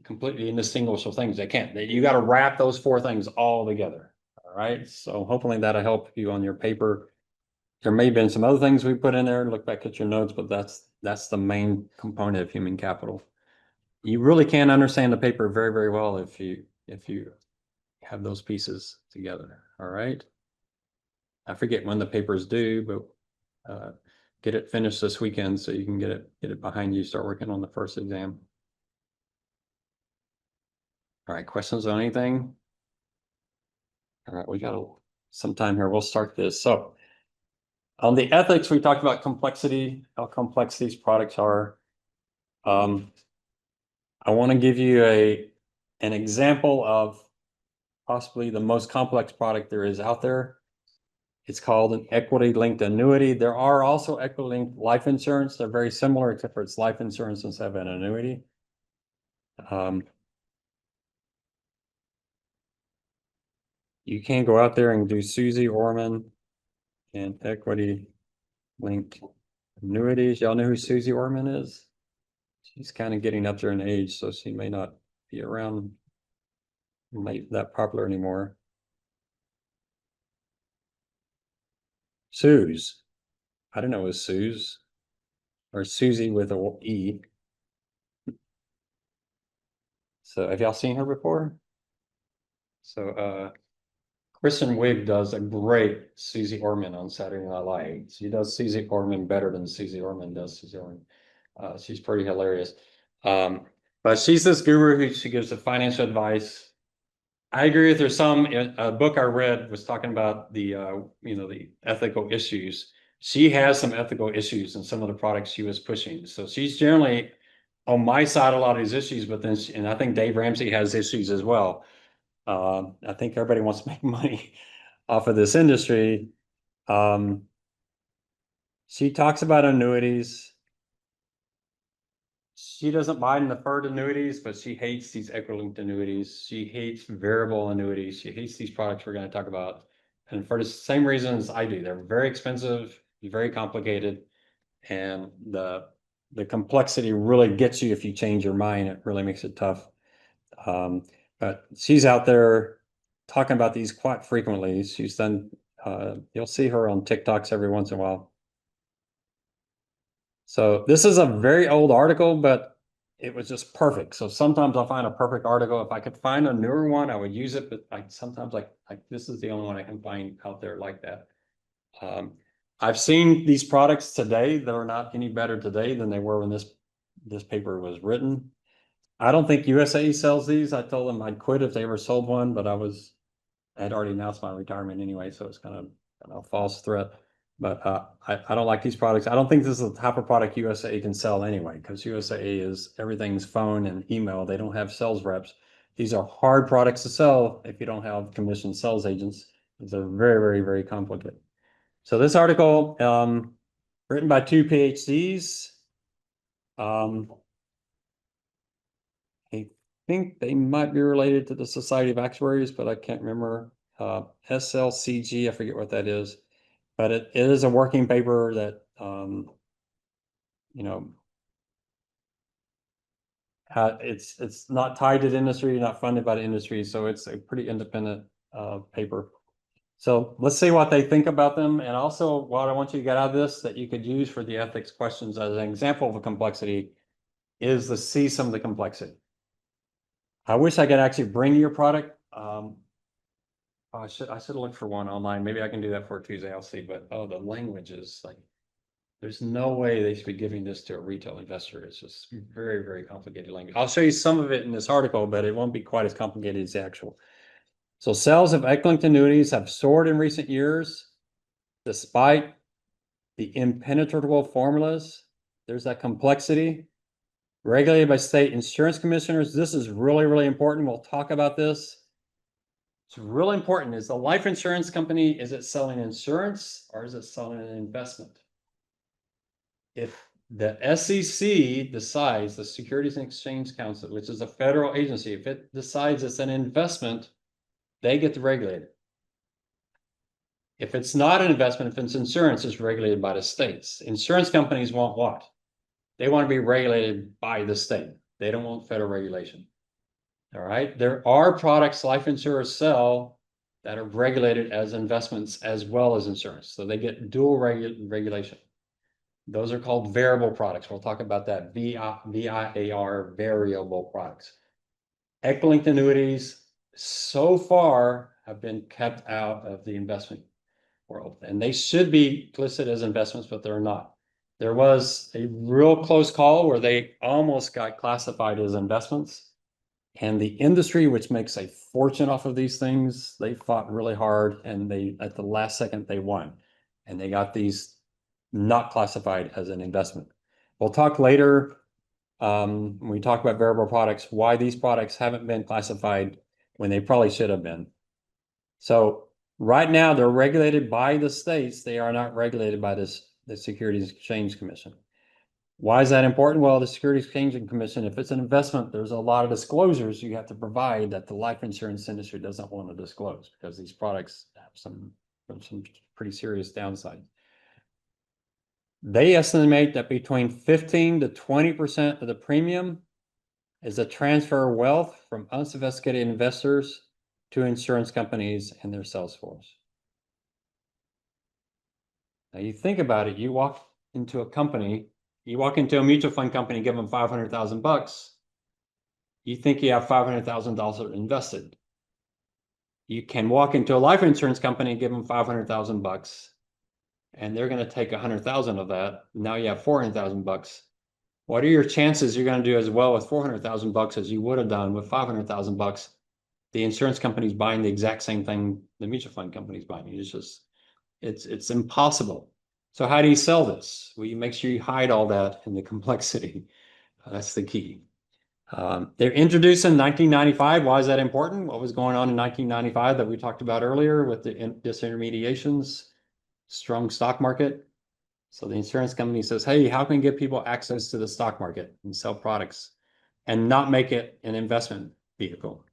completely indistinguishable things. They can't. You got to wrap those four things all together. All right. So hopefully that'll help you on your paper. There may have been some other things we put in there. Look back at your notes, but that's the main component of human capital. You really can understand the paper very, very well if you have those pieces together. All right. I forget when the paper's due, but get it finished this weekend so you can get it behind you. Start working on the first exam. All right. Questions on anything? All right. We got some time here. We'll start this. So on the ethics, we talked about complexity, how complex these products are. I want to give you an example of possibly the most complex product there is out there. It's called an equity-linked annuity. There are also equity-linked life insurance. They're very similar, except for it's life insurance instead of an annuity. You can go out there and do Susie Orman and equity-linked annuities. Y'all know who Susie Orman is? She's kind of getting up there in age, so she may not be around that popular anymore. Suze. I don't know it was Suze or Susie with a E. So have y'all seen her before? So Kristen Wiig does a great Susie Orman on Saturday Night Live. She does Susie Orman better than Susie Orman does Susie Orman. She's pretty hilarious. But she's this guru who she gives the financial advice. I agree with her. A book I read was talking about the the ethical issues. She has some ethical issues in some of the products she was pushing. So she's generally on my side a lot of these issues, but then and I think Dave Ramsey has issues as well. I think everybody wants to make money off of this industry. She talks about annuities. She doesn't mind deferred annuities, but she hates these equity-linked annuities. She hates variable annuities. She hates these products we're going to talk about. And for the same reasons I do. They're very expensive, very complicated, and the complexity really gets you if you change your mind. It really makes it tough. But she's out there talking about these quite frequently. She's done, you'll see her on TikToks every once in a while. So this is a very old article, but it was just perfect. So sometimes I'll find a perfect article. If I could find a newer one, I would use it. But sometimes this is the only one I can find out there like that. I've seen these products today that are not any better today than they were when this paper was written. I don't think USAE sells these. I told them I'd quit if they ever sold one, but I had already announced my retirement anyway, so it's kind of a false threat. But I don't like these products. I don't think this is the type of product USAE can sell anyway, because USAE is everything's phone and email. They don't have sales reps. These are hard products to sell if you don't have commissioned sales agents. They're very, very, very complicated. So this article, written by two PhDs. I think they might be related to the Society of Actuaries, but I can't remember. SLCG, I forget what that is, but it is a working paper that it's not tied to the industry, not funded by the industry, so it's a pretty independent paper. So let's see what they think about them. And also what I want you to get out of this that you could use for the ethics questions as an example of a complexity is to see some of the complexity. I wish I could actually bring your product. I should look for one online. Maybe I can do that for Tuesday. I'll see. But oh, the language is like, there's no way they should be giving this to a retail investor. It's just very, very complicated language. I'll show you some of it in this article, but it won't be quite as complicated as the actual. So sales of equity annuities have soared in recent years, despite the impenetrable formulas. There's that complexity. Regulated by state insurance commissioners. This is really, really important. We'll talk about this. It's really important. Is the life insurance company, is it selling insurance or is it selling an investment? If the SEC decides, the Securities and Exchange Council, which is a federal agency, if it decides it's an investment, they get to regulate it. If it's not an investment, if it's insurance, it's regulated by the states. Insurance companies want what? They want to be regulated by the state. They don't want federal regulation. All right. There are products life insurers sell that are regulated as investments as well as insurance. So they get dual regulation. Those are called variable products. We'll talk about that. VIAR, variable products. Equity annuities so far have been kept out of the investment world, and they should be listed as investments, but they're not. There was a real close call where they almost got classified as investments. And the industry, which makes a fortune off of these things, they fought really hard, and they, at the last second, they won. And they got these not classified as an investment. We'll talk later, when we talk about variable products, why these products haven't been classified when they probably should have been. So right now, they're regulated by the states. They are not regulated by the Securities Exchange Commission. Why is that important? Well, the Securities Exchange Commission, if it's an investment, there's a lot of disclosures you have to provide that the life insurance industry doesn't want to disclose, because these products have some pretty serious downsides. They estimate that between 15 to 20% of the premium is a transfer of wealth from unsophisticated investors to insurance companies and their sales force. Now you think about it, you walk into a company, you walk into a mutual fund company, give them $500,000. You think you have $500,000 invested. You can walk into a life insurance company and give them $500,000, and they're going to take 100,000 of that. Now you have 400,000 bucks. What are your chances you're going to do as well with 400,000 bucks as you would have done with 500,000 bucks? The insurance company's buying the exact same thing the mutual fund company's buying. It's just, it's impossible. So how do you sell this? Well, you make sure you hide all that in the complexity. That's the key. They're introduced in 1995. Why is that important? What was going on in 1995 that we talked about earlier with the disintermediations, strong stock market? So the insurance company says, hey, how can we get people access to the stock market and sell products and not make it an investment vehicle?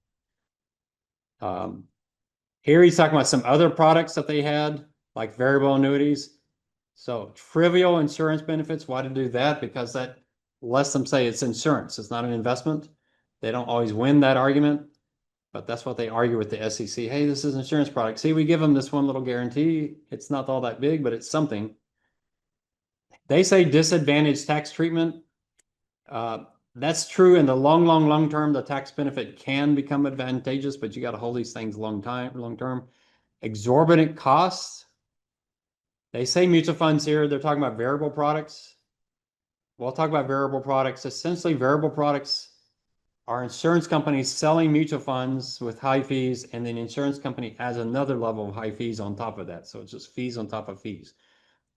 Here he's talking about some other products that they had, like variable annuities. So trivial insurance benefits, why to do that? Because that lets them say it's insurance, it's not an investment. They don't always win that argument, but that's what they argue with the SEC. Hey, this is an insurance product. See, we give them this one little guarantee. It's not all that big, but it's something. They say disadvantaged tax treatment. That's true in the long term. The tax benefit can become advantageous, but you got to hold these things long term. Exorbitant costs. They say mutual funds here. They're talking about variable products. We'll talk about variable products. Essentially, variable products are insurance companies selling mutual funds with high fees, and then insurance company adds another level of high fees on top of that. So it's just fees on top of fees.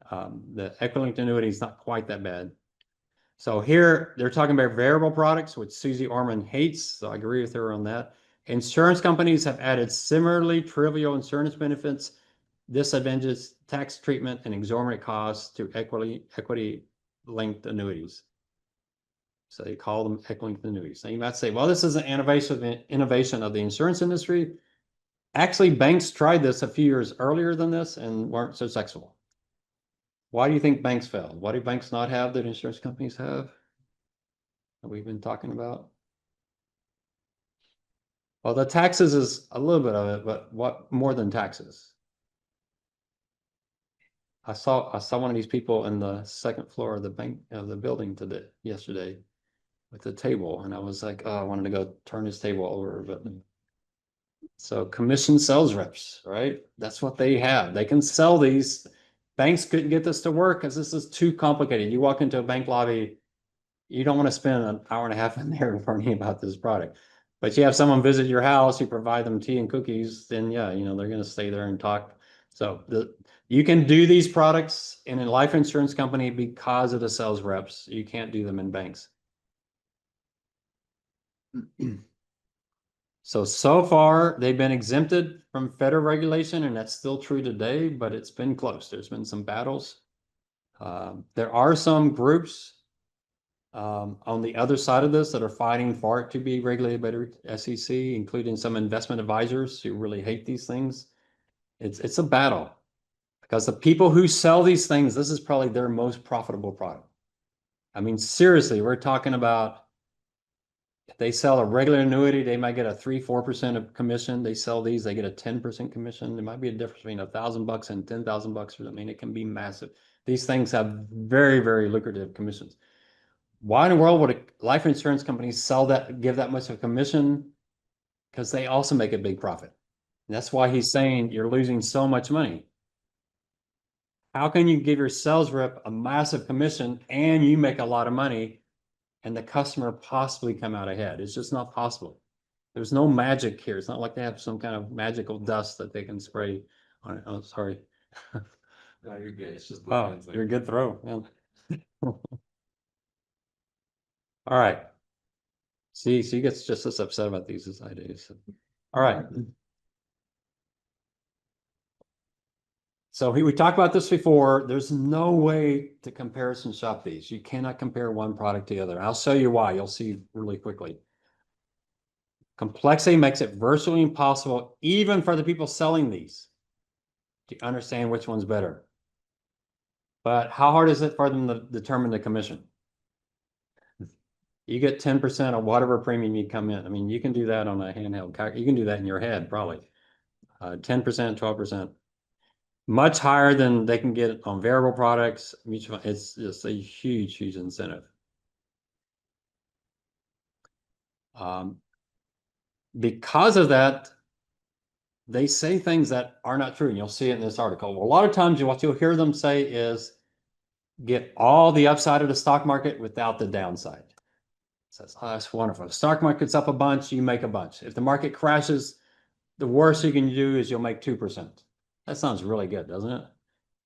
The equity annuity is not quite that bad. So here they're talking about variable products, which Susie Orman hates. So I agree with her on that. Insurance companies have added similarly trivial insurance benefits, disadvantageous tax treatment, and exorbitant costs to equity-linked annuities. So they call them equity-linked annuities. Now you might say, well, this is an innovation of the insurance industry. Actually, banks tried this a few years earlier than this and weren't so successful. Why do you think banks failed? What do banks not have that insurance companies have that we've been talking about? Well, the taxes is a little bit of it, but what more than taxes? I saw one of these people in the second floor of the bank of the building yesterday with the table, and I was like, oh, I wanted to go turn his table over, but so commission sales reps, right? That's what they have. They can sell these. Banks couldn't get this to work because this is too complicated. You walk into a bank lobby, you don't want to spend an hour and a half in there learning about this product. But you have someone visit your house, you provide them tea and cookies, then yeah, they're going to stay there and talk. So you can do these products in a life insurance company because of the sales reps. You can't do them in banks. So far, they've been exempted from federal regulation, and that's still true today, but it's been close. There's been some battles. There are some groups on the other side of this that are fighting for it to be regulated by the SEC, including some investment advisors who really hate these things. It's a battle because the people who sell these things, this is probably their most profitable product. I mean, seriously, we're talking about if they sell a regular annuity, they might get a 3-4% of commission. They sell these, they get a 10% commission. There might be a difference between $1,000 and $10,000. I mean, it can be massive. These things have very, very lucrative commissions. Why in the world would a life insurance company sell that, give that much of a commission? Because they also make a big profit. And that's why he's saying you're losing so much money. How can you give your sales rep a massive commission and you make a lot of money and the customer possibly come out ahead? It's just not possible. There's no magic here. It's not like they have some kind of magical dust that they can spray on it. Oh, sorry. No, you're good. It's just. Oh, you're a good throw. Yeah. All right. See, he gets just as upset about these as I do. So. All right. So we talked about this before. There's no way to comparison shop these. You cannot compare one product to the other. I'll show you why. You'll see really quickly. Complexity makes it virtually impossible, even for the people selling these, to understand which one's better. But how hard is it for them to determine the commission? You get 10% of whatever premium you come in. I mean, you can do that on a handheld. You can do that in your head, probably. 10%, 12%. Much higher than they can get on variable products. Mutual, it's just a huge, huge incentive. Because of that, they say things that are not true, and you'll see it in this article. Well, a lot of times what you'll hear them say is get all the upside of the stock market without the downside. It says, oh, that's wonderful. If the stock market's up a bunch, you make a bunch. If the market crashes, the worst you can do is you'll make 2%. That sounds really good, doesn't it?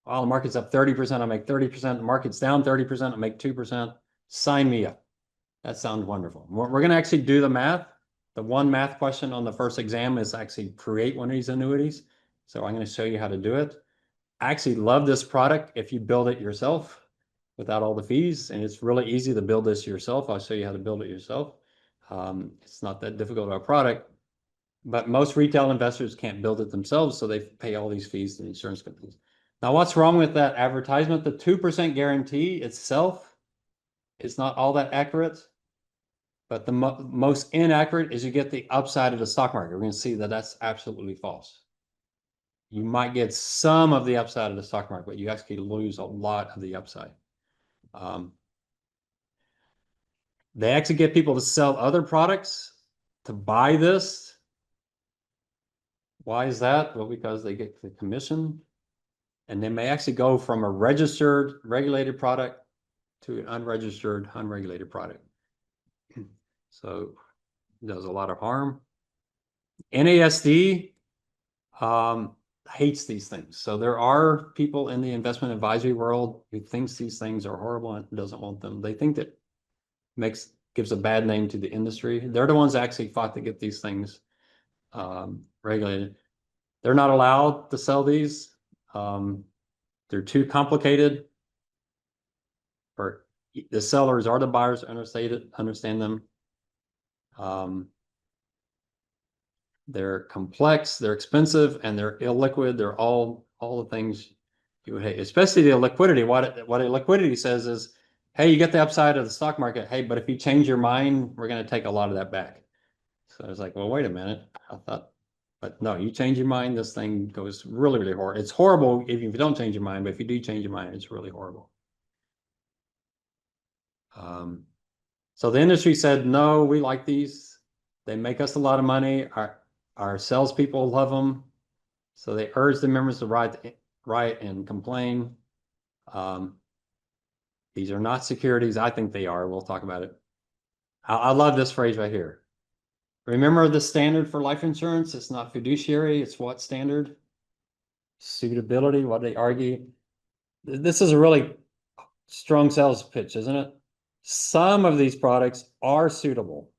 Well, the market's up 30%, I'll make 30%. The market's down 30%, I'll make 2%. Sign me up. That sounds wonderful. We're going to actually do the math. The one math question on the first exam is actually create one of these annuities. So I'm going to show you how to do it. I actually love this product if you build it yourself without all the fees. And it's really easy to build this yourself. I'll show you how to build it yourself. It's not that difficult of a product, but most retail investors can't build it themselves. So they pay all these fees to the insurance companies. Now, what's wrong with that advertisement? The 2% guarantee itself is not all that accurate. But the most inaccurate is you get the upside of the stock market. We're going to see that that's absolutely false. You might get some of the upside of the stock market, but you actually lose a lot of the upside. They actually get people to sell other products to buy this. Why is that? Well, because they get the commission, and they may actually go from a registered, regulated product to an unregistered, unregulated product. So it does a lot of harm. NASD hates these things. So there are people in the investment advisory world who thinks these things are horrible and doesn't want them. They think that gives a bad name to the industry. They're the ones that actually fought to get these things regulated. They're not allowed to sell these. They're too complicated for the sellers or the buyers to understand them. They're complex, they're expensive, and they're illiquid. They're all the things you would hate, especially the liquidity. What a liquidity says is, hey, you get the upside of the stock market. Hey, but if you change your mind, we're going to take a lot of that back. So I was like, well, wait a minute. I thought, but no, you change your mind, this thing goes really, really horrible. It's horrible if you don't change your mind, but if you do change your mind, it's really horrible. So the industry said, no, we like these. They make us a lot of money. Our salespeople love them. So they urge the members to write and complain. These are not securities. I think they are. We'll talk about it. I love this phrase right here. Remember the standard for life insurance? It's not fiduciary. It's what standard? Suitability. What they argue. This is a really strong sales pitch, isn't it? Some of these products are suitable,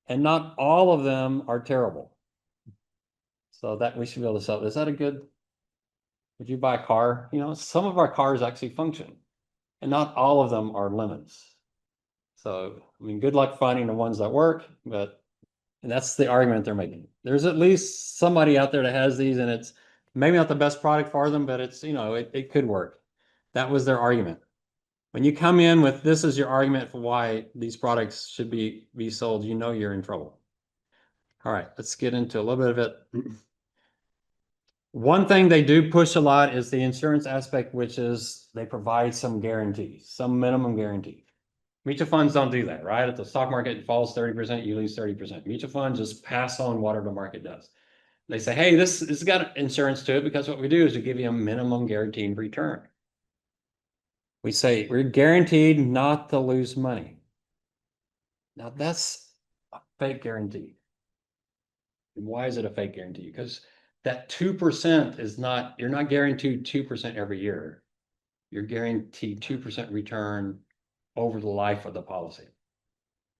and not all of them are terrible. So that we should be able to sell. Is that a good? If you buy a car, you know, some of our cars actually function, and not all of them are lemons. So, I mean, good luck finding the ones that work, but and that's the argument they're making. There's at least somebody out there that has these, and it's maybe not the best product for them, but it's, you know, it could work. That was their argument. When you come in with this is your argument for why these products should be sold, you know you're in trouble. All right, let's get into a little bit of it. One thing they do push a lot is the insurance aspect, which is they provide some guarantees, some minimum guarantee. Mutual funds don't do that, right? If the stock market falls 30%, you lose 30%. Mutual funds just pass on whatever the market does. They say, hey, this has got insurance to it because what we do is we give you a minimum guaranteed return. We say we're guaranteed not to lose money. Now that's a fake guarantee. And why is it a fake guarantee? Because that 2% is not, you're not guaranteed 2% every year. You're guaranteed 2% return over the life of the policy.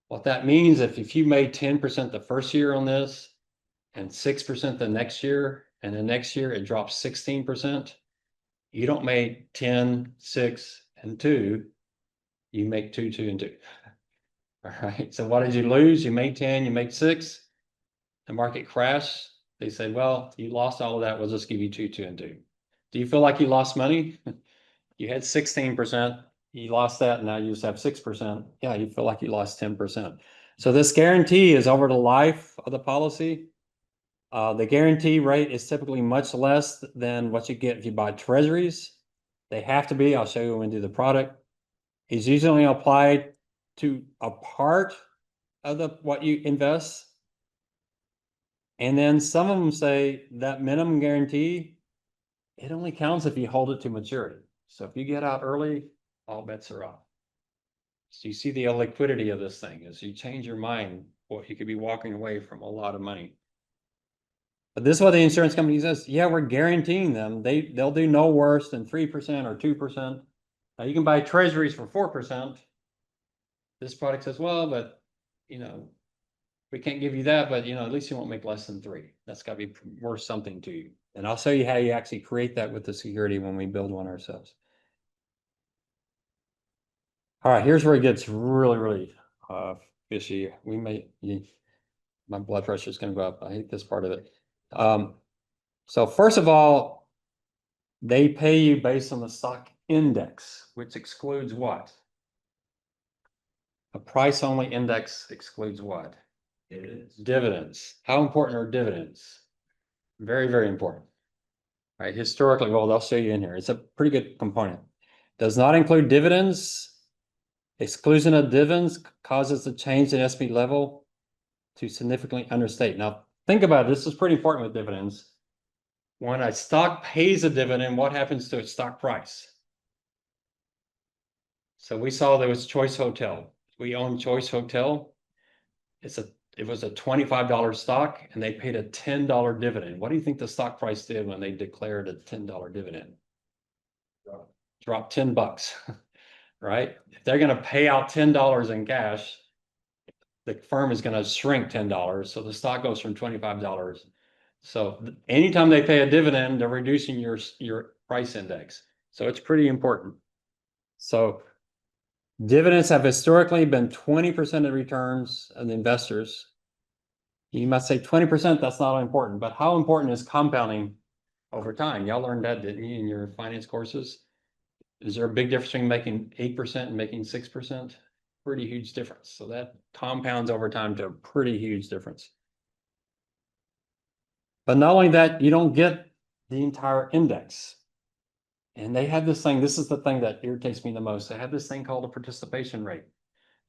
What that means, if you made 10% the first year on this and 6% the next year, and the next year it drops 16%, you don't make 10, 6, and 2, you make 2, 2, and 2. All right, so what did you lose? You made 10, you make 6, the market crashed. They said, well, you lost all of that, we'll just give you 2, 2, and 2. Do you feel like you lost money? You had 16%, you lost that, and now you just have 6%. Yeah, you feel like you lost 10%. So this guarantee is over the life of the policy. The guarantee rate is typically much less than what you get if you buy treasuries. They have to be. I'll show you when we do the product. It's usually applied to a part of what you invest. And then some of them say that minimum guarantee, it only counts if you hold it to maturity. So if you get out early, all bets are off. So you see the illiquidity of this thing as you change your mind, well, you could be walking away from a lot of money. But this is what the insurance company says. Yeah, we're guaranteeing them. They'll do no worse than 3% or 2%. Now you can buy treasuries for 4%. This product says, well, but you know, we can't give you that, but you know, at least you won't make less than 3. That's got to be worth something to you. And I'll show you how you actually create that with the security when we build one ourselves. All right, here's where it gets really, really fishy. My blood pressure is going to go up. I hate this part of it. So first of all, they pay you based on the stock index, which excludes what? A price-only index excludes what? Dividends. How important are dividends? Very, very important. All right, historically, well, they'll show you in here. It's a pretty good component. Does not include dividends. Exclusion of dividends causes the change in SP level to significantly understate. Now, think about it. This is pretty important with dividends. When a stock pays a dividend, what happens to its stock price? So we saw there was Choice Hotel. We own Choice Hotel. It was a $25 stock, and they paid a $10 dividend. What do you think the stock price did when they declared a $10 dividend? Dropped $10, right? If they're going to pay out $10 in cash, the firm is going to shrink $10. So the stock goes from $25. So anytime they pay a dividend, they're reducing your price index. So it's pretty important. So dividends have historically been 20% of returns of the investors. You must say 20%, that's not important, but how important is compounding over time? Y'all learned that, didn't you, in your finance courses? Is there a big difference between making 8% and making 6%? pretty huge difference. So that compounds over time to a pretty huge difference. But not only that, you don't get the entire index. And they have this thing, this is the thing that irritates me the most. They have this thing called a participation rate.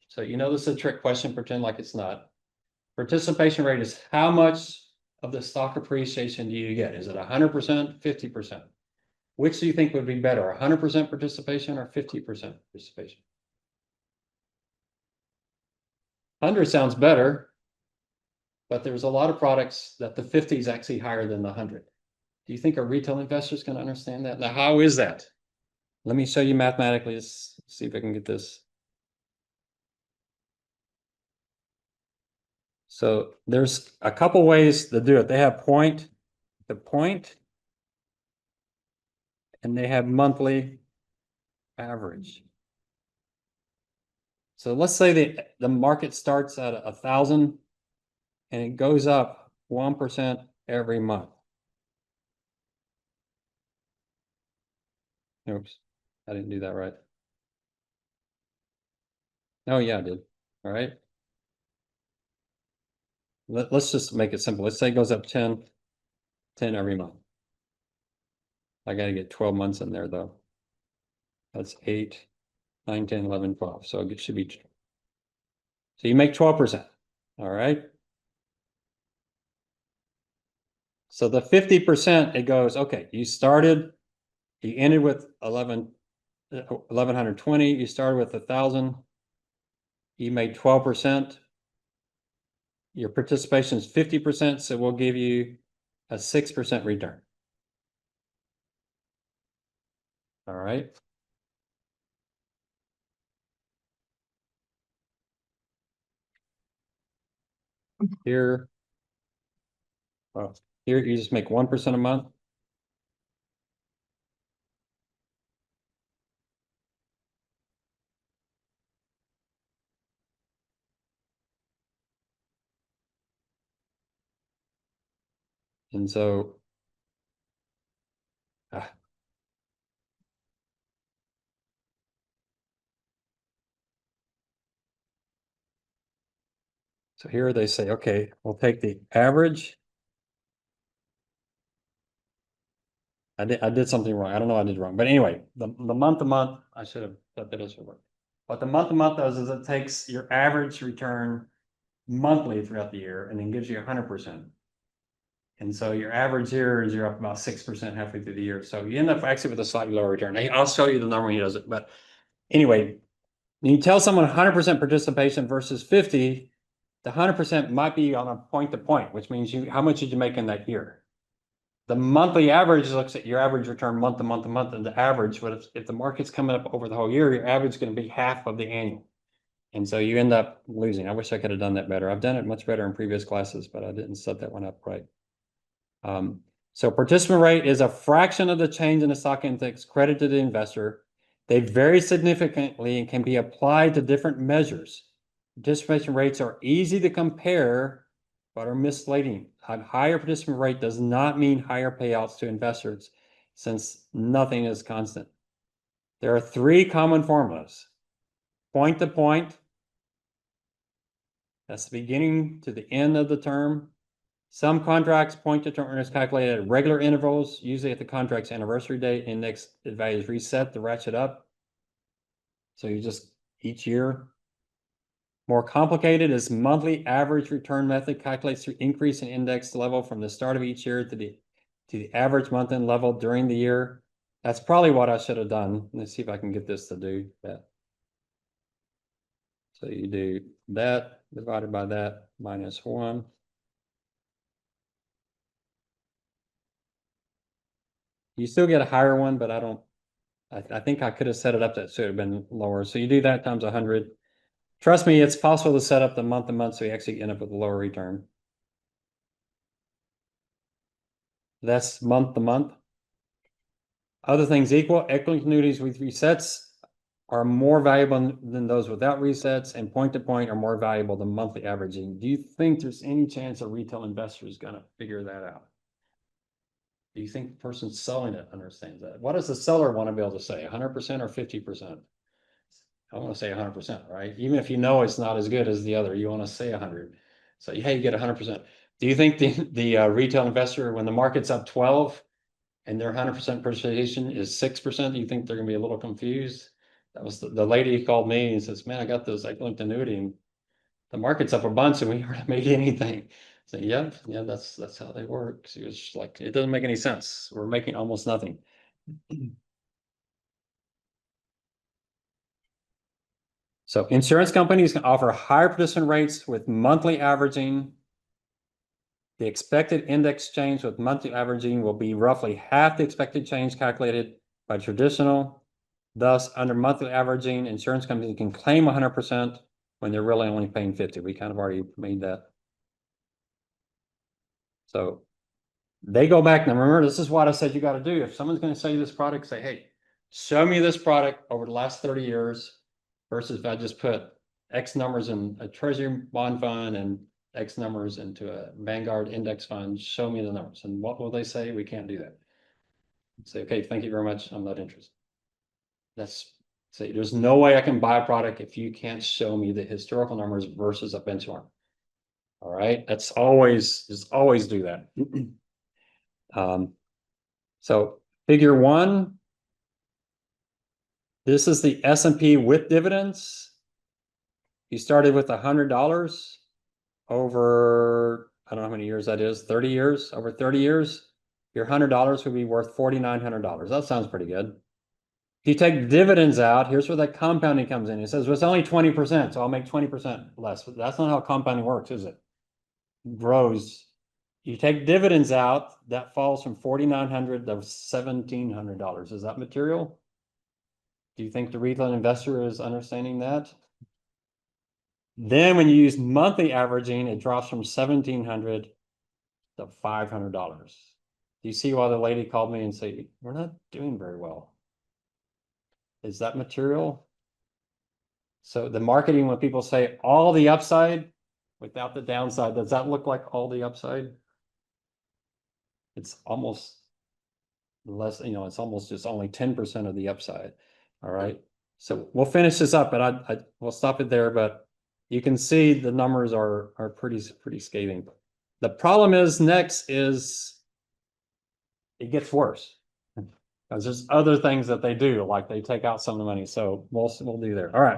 So you know this is a trick question, pretend like it's not. Participation rate is how much of the stock appreciation do you get? Is it 100%, 50%? Which do you think would be better, 100% participation or 50% participation? 100 sounds better, but there's a lot of products that the 50 is actually higher than the 100. Do you think a retail investor is going to understand that? Now, how is that? Let me show you mathematically. Let's see if I can get this. So there's a couple ways to do it. They have point, and they have monthly average. So let's say the market starts at 1,000 and it goes up 1% every month. Oops, I didn't do that right. Oh yeah, I did. All right. Let's just make it simple. Let's say it goes up 10 every month. I got to get 12 months in there though. That's 8, 9, 10, 11, 12. So it should be, so you make 12%. All right. So the 50%, it goes, okay, you ended with 1,120, you started with 1,000, you made 12%. Your participation is 50%, so we'll give you a 6% return. All right. Here, well, here you just make 1% a month. And so, so here they say, okay, we'll take the average. I did something wrong. I don't know what I did wrong. But anyway, the month to month, I should have put that as work. What the month to month does is it takes your average return monthly throughout the year and then gives you 100%. And so your average here is you're up about 6% halfway through the year. So you end up actually with a slightly lower return. I'll show you the number when he does it. But anyway, when you tell someone 100% participation versus 50, the 100% might be on a point to point, which means how much did you make in that year? The monthly average looks at your average return month to month to month and the average, but if the market's coming up over the whole year, your average is going to be half of the annual. And so you end up losing. I wish I could have done that better. I've done it much better in previous classes, but I didn't set that one up right. So participant rate is a fraction of the change in the stock index credited to the investor. They vary significantly and can be applied to different measures. Participation rates are easy to compare, but are misleading. A higher participant rate does not mean higher payouts to investors, since nothing is constant. There are 3 common formulas. Point to point, that's the beginning to the end of the term. Some contracts point to term is calculated at regular intervals, usually at the contract's anniversary date. Index value is reset to ratchet up. So you just each year. More complicated is monthly average return method, calculates the increase in index level from the start of each year to the average month-end level during the year. That's probably what I should have done. Let's see if I can get this to do that. So you do that divided by that minus 1. You still get a higher one, but I think I could have set it up that should have been lower. So you do that times 100. Trust me, it's possible to set up the month to month so you actually end up with a lower return. That's month to month. Other things equal, equity annuities with resets are more valuable than those without resets, and point to point are more valuable than monthly averaging. Do you think there's any chance a retail investor is going to figure that out? Do you think the person selling it understands that? What does the seller want to be able to say, 100% or 50%? I want to say 100%, right? Even if you know it's not as good as the other, you want to say 100. So hey, you get 100%. Do you think the retail investor, when the market's up 12 and their 100% participation is 6%, do you think they're going to be a little confused? That was the lady who called me and says, man, I got this linked annuity and the market's up a bunch and we haven't made anything. So yeah, that's how they work. So it's just like, it doesn't make any sense. We're making almost nothing. So insurance companies can offer higher participant rates with monthly averaging. The expected index change with monthly averaging will be roughly half the expected change calculated by traditional. Thus, under monthly averaging, insurance companies can claim 100% when they're really only paying 50. We kind of already made that. So they go back, and remember, this is what I said you got to do. If someone's going to sell you this product, say, hey, show me this product over the last 30 years versus if I just put X numbers in a treasury bond fund and X numbers into a Vanguard index fund, show me the numbers. And what will they say? We can't do that. Say, okay, thank you very much. I'm not interested. That's say, there's no way I can buy a product if you can't show me the historical numbers versus a benchmark. All right. Just always do that. So figure 1, this is the S&P with dividends. You started with $100 over, I don't know how many years that is, 30 years, over 30 years, your $100 would be worth $4,900. That sounds pretty good. If you take dividends out, here's where that compounding comes in. It says, well, it's only 20%, so I'll make 20% less. But that's not how compounding works, is it? It grows. You take dividends out, that falls from $4,900 to $1,700. Is that material? Do you think the retail investor is understanding that? Then when you use monthly averaging, it drops from $1,700 to $500. Do you see why the lady called me and said, we're not doing very well? Is that material? So the marketing, when people say all the upside without the downside, does that look like all the upside? It's almost less, it's almost just only 10% of the upside. All right. So we'll finish this up, but we'll stop it there. But you can see the numbers are pretty scathing. The problem is next is it gets worse. Because there's other things that they do, like they take out some of the money. So we'll do there. All right.